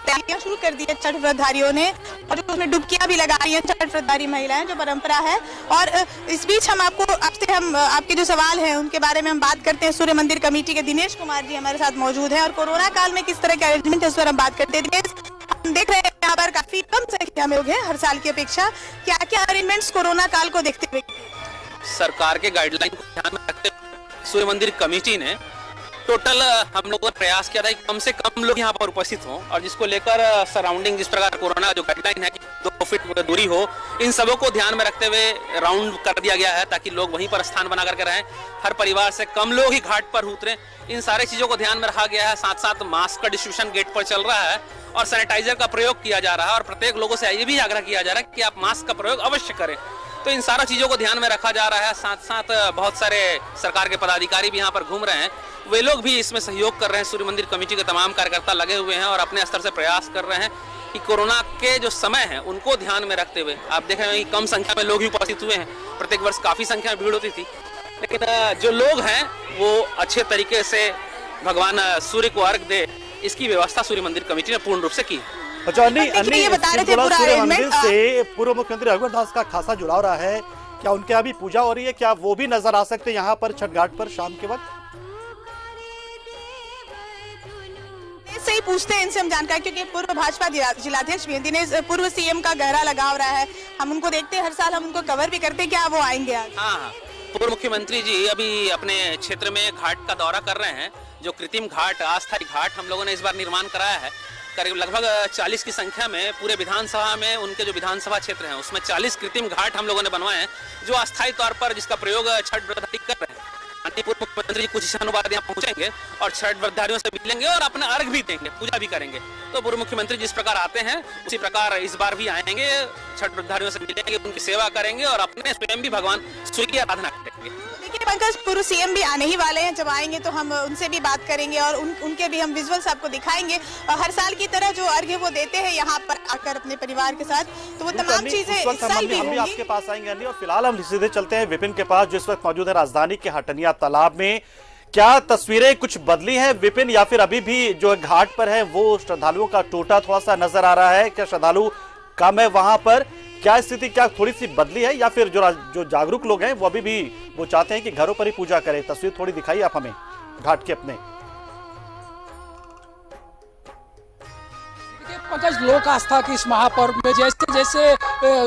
तैयारियां शुरू कर दी है छठ व्रतधारियों ने, और उसमें डुबकियां भी लगा रही हैं छठ व्रतधारी महिलाएं, जो परंपरा है। और इस बीच हम आपके जो सवाल हैं उनके बारे में हम बात करते हैं। सूर्य मंदिर कमेटी के दिनेश कुमार जी हमारे साथ मौजूद है और कोरोना काल में किस तरह के अरेंजमेंट है उस पर हम बात करते हैं। हम देख रहे हैं यहाँ पर काफी कम संख्या में लोग हैं हर साल की अपेक्षा, क्या क्या अरेंजमेंट्स कोरोना काल को देखते हुए? सरकार के गाइडलाइन को ध्यान में रखते हुए सूर्य मंदिर कमेटी ने टोटल हम लोगों ने प्रयास किया था कि कम से कम लोग यहाँ पर उपस्थित हों, और जिसको लेकर सराउंडिंग जिस प्रकार कोरोना जो गाइडलाइन है कि 2 फीट दूरी हो, इन सबों को ध्यान में रखते हुए राउंड कर दिया गया है ताकि लोग वहीं पर स्थान बना करके रहें, हर परिवार से कम लोग ही घाट पर उतरें। इन सारे चीजों को ध्यान में रखा गया है। साथ साथ मास्क का डिस्ट्रीब्यूशन गेट पर चल रहा है और सैनिटाइजर का प्रयोग किया जा रहा है, और प्रत्येक लोगों से ये भी आग्रह किया जा रहा है कि आप मास्क का प्रयोग अवश्य करें। तो इन सारा चीजों को ध्यान में रखा जा रहा है। साथ साथ बहुत सारे सरकार के पदाधिकारी भी यहाँ पर घूम रहे हैं, वे लोग भी इसमें सहयोग कर रहे हैं। सूर्य मंदिर कमेटी के तमाम कार्यकर्ता लगे हुए हैं और अपने स्तर से प्रयास कर रहे हैं कि कोरोना के जो समय है उनको ध्यान में रखते हुए, आप देख रहे हैं कि कम संख्या में लोग ही उपस्थित हुए हैं। प्रत्येक वर्ष काफी संख्या में भीड़ होती थी, लेकिन जो लोग हैं वो अच्छे तरीके से भगवान सूर्य को अर्घ दे, इसकी व्यवस्था सूर्य मंदिर कमेटी ने पूर्ण रूप से की। अच्छा, सूर्य मंदिर से पूर्व मुख्यमंत्री रघुवर दास का खासा जुड़ाव रहा है, क्या उनके यहाँ भी पूजा हो रही है? क्या वो भी नजर आ सकते हैं यहाँ पर छठ घाट पर शाम के वक्त? से ही पूछते हैं इनसे हम जानकारी, क्योंकि पूर्व भाजपा जिलाध्यक्ष भी दिनेश, पूर्व सीएम का गहरा लगाव रहा है, हम उनको देखते हैं हर साल, हम उनको कवर भी करते हैं, क्या वो आएंगे आज? हाँ, पूर्व मुख्यमंत्री जी अभी अपने क्षेत्र में घाट का दौरा कर रहे हैं। जो कृत्रिम घाट, अस्थायी घाट हम लोगों ने इस बार निर्माण कराया है, करीब लगभग 40 की संख्या में पूरे विधानसभा में, उनके जो विधानसभा क्षेत्र हैं उसमें 40 कृत्रिम घाट हम लोगों ने बनवाए हैं, जो अस्थायी तौर पर जिसका प्रयोग छठ व्रतधारी कर रहे हैं। पूर्व मुख्यमंत्री जी कुछ इशानुवाद यहाँ पहुंचेंगे और छठ व्रतधारियों से मिलेंगे और अपना अर्घ भी देंगे, पूजा भी करेंगे। तो पूर्व मुख्यमंत्री जिस प्रकार आते हैं उसी प्रकार इस बार भी आएंगे, छठ व्रतधारियों से मिलेंगे, उनकी सेवा करेंगे और अपने स्वयं भी भगवान सूर्य की आराधना करेंगे। देखिए पंकज, पूर्व सीएम भी आने ही वाले हैं, जब आएंगे तो हम उनसे भी बात करेंगे और उनके भी हम विजुअल्स आपको दिखाएंगे। हर साल की तरह जो अर्घ्य वो देते हैं यहाँ पर आकर अपने परिवार के साथ, तो वो तमाम चीजें इस साल भी होंगी। आपके पास आएंगे और फिलहाल हम सीधे चलते हैं विपिन के पास, जो इस वक्त मौजूद है राजधानी के हटनिया तालाब में, क्या तस्वीरें कुछ बदली हैं विपिन, या फिर अभी भी जो घाट पर है वो श्रद्धालुओं का टोटा थोड़ा सा नजर आ रहा है? क्या श्रद्धालु कम है वहां पर? क्या स्थिति क्या थोड़ी सी बदली है, या फिर जो जागरूक लोग हैं वो अभी भी वो चाहते हैं कि घरों पर ही पूजा करें? तस्वीर थोड़ी दिखाइए आप हमें घाट के अपने। पंकज, लोक आस्था के इस महापर्व में जैसे जैसे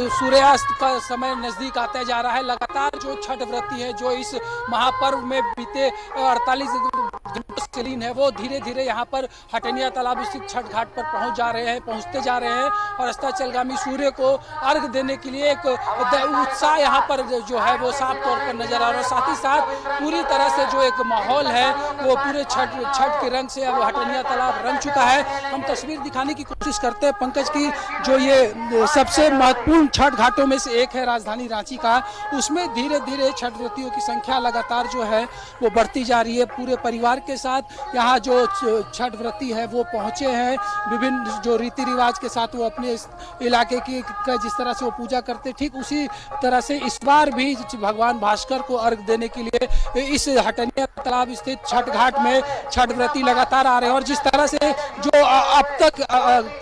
सूर्यास्त का समय नजदीक आता जा रहा है, लगातार जो छठ व्रती है जो इस महापर्व में बीते 48 घंटों से लीन है, वो धीरे धीरे यहाँ पर हटनिया तालाब स्थित छठ घाट पर पहुँचते जा रहे हैं और अस्ताचलगामी सूर्य को अर्घ देने के लिए एक उत्साह यहाँ पर जो है वो साफ तौर पर नजर आ रहा है। साथ ही साथ पूरी तरह से जो एक माहौल है वो पूरे छठ के रंग से अब हटनिया तालाब रंग चुका है। हम तस्वीर दिखाने की कोशिश करते हैं पंकज की, जो ये सबसे महत्वपूर्ण छठ घाटों में से एक है राजधानी रांची का, उसमें धीरे धीरे छठ व्रतियों की संख्या लगातार जो है वो बढ़ती जा रही है। पूरे परिवार के साथ यहाँ जो छठ व्रती है वो पहुँचे हैं, विभिन्न जो रीति रिवाज के साथ वो अपने इलाके की जिस तरह से वो पूजा करते, ठीक उसी तरह से इस बार भी भगवान भास्कर को अर्घ देने के लिए इस हटनिया तालाब स्थित छठ घाट में छठ व्रती लगातार आ रहे हैं। और जिस तरह से जो अब तक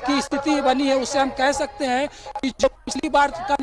की स्थिति बनी है उससे हम कह सकते हैं कि जो पिछली बार का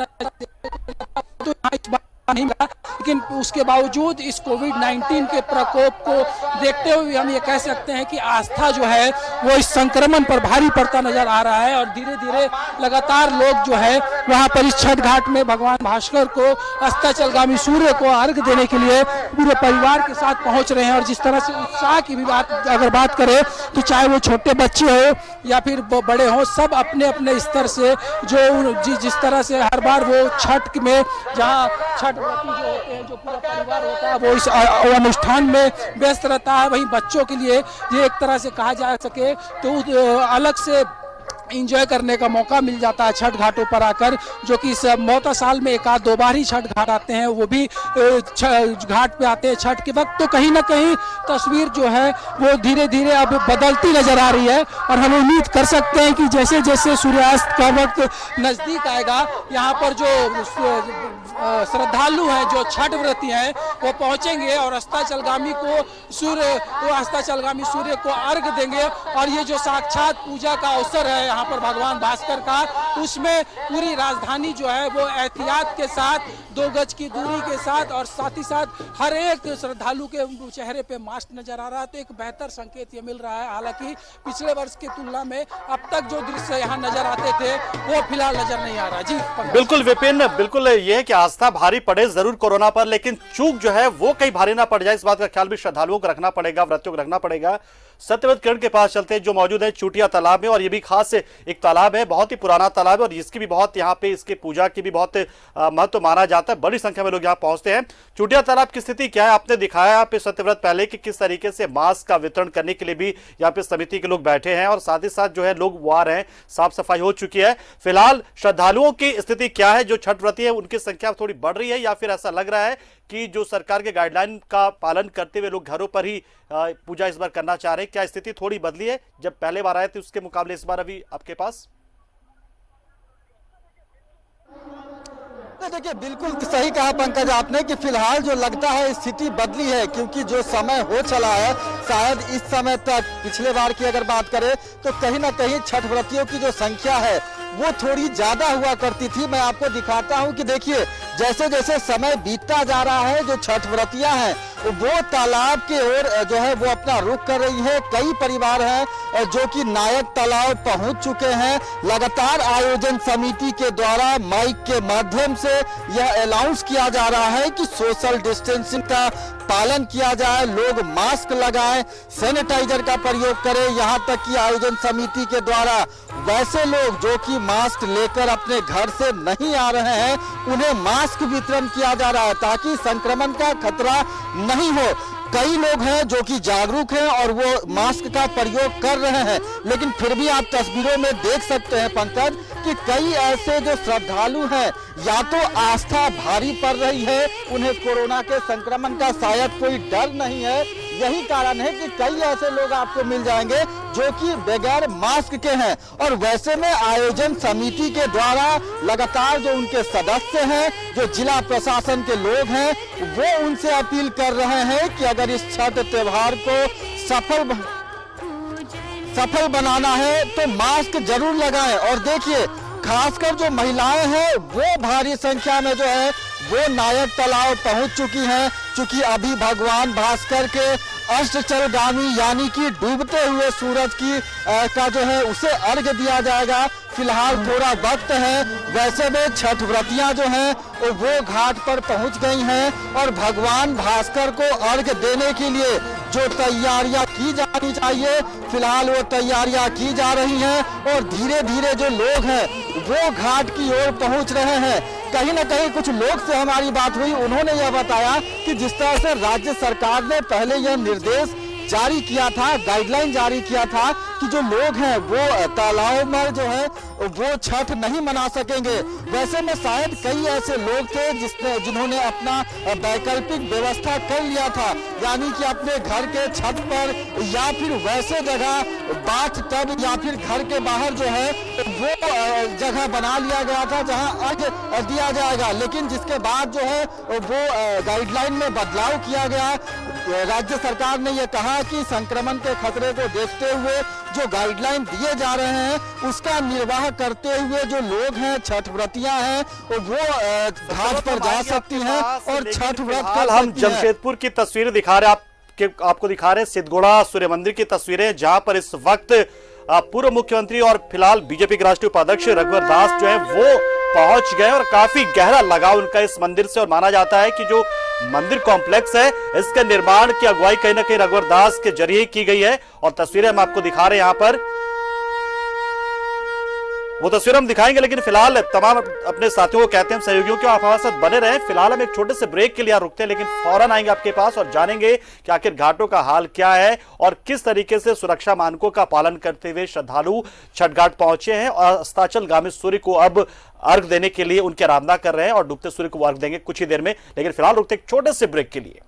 तो इस बार नहीं मिला, लेकिन उसके बावजूद इस कोविड-19 के प्रकोप को देखते हुए हम ये कह सकते हैं कि आस्था जो है वो इस संक्रमण पर भारी पड़ता नजर आ रहा है। और धीरे धीरे लगातार लोग जो है वहां पर इस छठ घाट में भगवान भास्कर को अस्ताचलगामी सूर्य को अर्घ देने के लिए पूरे परिवार के साथ पहुंच रहे हैं। और जिस तरह से उत्साह की भी अगर बात करें तो चाहे वो छोटे बच्चे हो या फिर बड़े हो, सब अपने अपने स्तर से जो जिस तरह से हर बार वो छठ में जहाँ छठ व्रती जो होते हैं, जो पूरा परिवार होता है वो इस अनुष्ठान में व्यस्त रहता है, वहीं बच्चों के लिए ये एक तरह से कहा जा सके तो अलग से इंजॉय करने का मौका मिल जाता है छठ घाटों पर आकर, जो कि इस मौता साल में एक आध दो बार ही छठ घाट आते हैं, वो भी घाट पे आते हैं छठ के वक्त। तो कहीं ना कहीं तस्वीर जो है वो धीरे धीरे अब बदलती नजर आ रही है और हम उम्मीद कर सकते हैं कि जैसे जैसे सूर्यास्त का वक्त नजदीक आएगा, यहाँ पर जो श्रद्धालु हैं, जो छठ व्रती हैं, वो पहुंचेंगे और अस्ताचलगामी सूर्य को अर्घ देंगे। और ये जो साक्षात पूजा का अवसर है यहाँ पर भगवान भास्कर का, उसमें पूरी राजधानी जो है वो एहतियात के साथ 2 गज की दूरी के साथ और साथ ही साथ हर एक श्रद्धालु के चेहरे पे मास्क नजर आ रहा है। तो एक बेहतर संकेत ये मिल रहा है। हालांकि पिछले वर्ष की तुलना में अब तक जो दृश्य यहाँ नजर आते थे वो फिलहाल नजर नहीं आ रहा। जी बिल्कुल विपिन, बिल्कुल ये है कि आस्था भारी पड़े जरूर कोरोना पर, लेकिन चूक जो है वो कहीं भारी ना पड़ जाए, इस बात का ख्याल भी श्रद्धालुओं को रखना पड़ेगा, व्रतियों को रखना पड़ेगा। सत्यव्रत किरण के पास चलते हैं जो मौजूद है चूटिया तालाब में, और ये भी खास एक तालाब है, बहुत ही पुराना तालाब है और इसकी भी बहुत यहाँ पे इसके पूजा की भी बहुत महत्व माना जाता है। बड़ी संख्या में लोग यहाँ पहुंचते हैं। चूटिया तालाब की स्थिति क्या है आपने दिखाया यहाँ पे सत्यव्रत पहले कि किस तरीके से मास्क का वितरण करने के लिए भी यहाँ पे समिति के लोग बैठे हैं और साथ ही साथ जो है लोग वो आ रहे हैं, साफ सफाई हो चुकी है। फिलहाल श्रद्धालुओं की स्थिति क्या है? जो छठ व्रती है उनकी संख्या थोड़ी बढ़ रही है या फिर ऐसा लग रहा है कि जो सरकार के गाइडलाइन का पालन करते हुए लोग घरों पर ही पूजा इस बार करना चाह रहे हैं? क्या स्थिति थोड़ी बदली है जब पहले बार आए थे उसके मुकाबले इस बार अभी आपके पास? देखिए बिल्कुल सही कहा पंकज आपने कि फिलहाल जो लगता है स्थिति बदली है, क्योंकि जो समय हो चला है शायद इस समय तक पिछले बार की अगर बात करें तो कहीं ना कहीं छठ व्रतियों की जो संख्या है वो थोड़ी ज्यादा हुआ करती थी। मैं आपको दिखाता हूं कि देखिए जैसे जैसे समय बीतता जा रहा है, जो छठ व्रतियां हैं वो तालाब की ओर जो है वो अपना रुख कर रही है। कई परिवार हैं जो कि नायक तालाब पहुंच चुके हैं। लगातार आयोजन समिति के द्वारा माइक के माध्यम से यह अनाउंस किया जा रहा है कि सोशल डिस्टेंसिंग का पालन किया जाए, लोग मास्क लगाएं, सैनिटाइजर का प्रयोग करें। यहाँ तक कि आयोजन समिति के द्वारा वैसे लोग जो कि मास्क लेकर अपने घर से नहीं आ रहे हैं उन्हें मास्क वितरण किया जा रहा है ताकि संक्रमण का खतरा नहीं हो। कई लोग हैं जो कि जागरूक हैं और वो मास्क का प्रयोग कर रहे हैं, लेकिन फिर भी आप तस्वीरों में देख सकते हैं पंकज कि कई ऐसे जो श्रद्धालु हैं या तो आस्था भारी पड़ रही है, उन्हें कोरोना के संक्रमण का शायद कोई डर नहीं है, यही कारण है कि कई ऐसे लोग आपको मिल जाएंगे जो कि बगैर मास्क के हैं। और वैसे में आयोजन समिति के द्वारा लगातार जो उनके सदस्य हैं, जो जिला प्रशासन के लोग हैं, वो उनसे अपील कर रहे हैं कि अगर इस छठ त्योहार को सफल बनाना है तो मास्क जरूर लगाएं। और देखिए, खासकर जो महिलाएं हैं वो भारी संख्या में जो है वो नायक तालाब पहुंच चुकी हैं, क्योंकि अभी भगवान भास्कर के अष्टचलगामी यानी कि डूबते हुए सूरज की का जो है उसे अर्घ दिया जाएगा। फिलहाल थोड़ा वक्त है। वैसे में छठ व्रतियां जो हैं वो घाट पर पहुंच गई हैं और भगवान भास्कर को अर्घ देने के लिए जो तैयारियां की जानी चाहिए, फिलहाल वो तैयारियां की जा रही हैं और धीरे धीरे जो लोग हैं वो घाट की ओर पहुंच रहे हैं। कहीं ना कहीं कुछ लोग से हमारी बात हुई, उन्होंने यह बताया कि जिस तरह से राज्य सरकार ने पहले यह निर्देश जारी किया था, गाइडलाइन जारी किया था कि जो लोग हैं वो तालाब में जो है वो छठ नहीं मना सकेंगे। वैसे में शायद कई ऐसे लोग थे जिन्होंने अपना वैकल्पिक व्यवस्था कर लिया था, यानी कि अपने घर के छत पर या फिर वैसे जगह बाथ टब या फिर घर के बाहर जो है वो जगह बना लिया गया था जहां अर्घ दिया जाएगा। लेकिन जिसके बाद जो है वो गाइडलाइन में बदलाव किया गया। राज्य सरकार ने यह कहा कि संक्रमण के खतरे को देखते हुए जो गाइडलाइन दिए जा रहे हैं उसका निर्वाह करते हुए जो लोग हैं, छठ व्रतियां हैं, वो घाट पर जा सकती हैं और छठ व्रत कर हम जमशेदपुर की तस्वीरें दिखा रहे हैं, आपको दिखा रहे हैं सिद्धगोड़ा सूर्य मंदिर की तस्वीरें, जहां पर इस वक्त पूर्व मुख्यमंत्री और फिलहाल बीजेपी के राष्ट्रीय उपाध्यक्ष रघुवर दास जो है वो पहुंच गए और काफी गहरा लगाव उनका इस मंदिर से। और माना जाता है कि जो मंदिर कॉम्प्लेक्स है इसके निर्माण की अगुवाई कहीं ना कहीं रघुवर दास के जरिए की गई है। और तस्वीरें हम आपको दिखा रहे हैं, यहाँ पर वो तस्वीर हम दिखाएंगे, लेकिन फिलहाल तमाम अपने साथियों को कहते हैं, सहयोगियों को आप हमारे साथ बने रहें। फिलहाल हम एक छोटे से ब्रेक के लिए रुकते हैं, लेकिन फौरन आएंगे आपके पास और जानेंगे कि आखिर घाटों का हाल क्या है और किस तरीके से सुरक्षा मानकों का पालन करते हुए श्रद्धालु छठ घाट पहुंचे हैं और अस्ताचलगामी सूर्य को अब अर्घ देने के लिए उनकी आराधना कर रहे हैं और डूबते सूर्य को अर्घ देंगे कुछ ही देर में। लेकिन फिलहाल रुकते एक छोटे से ब्रेक के लिए।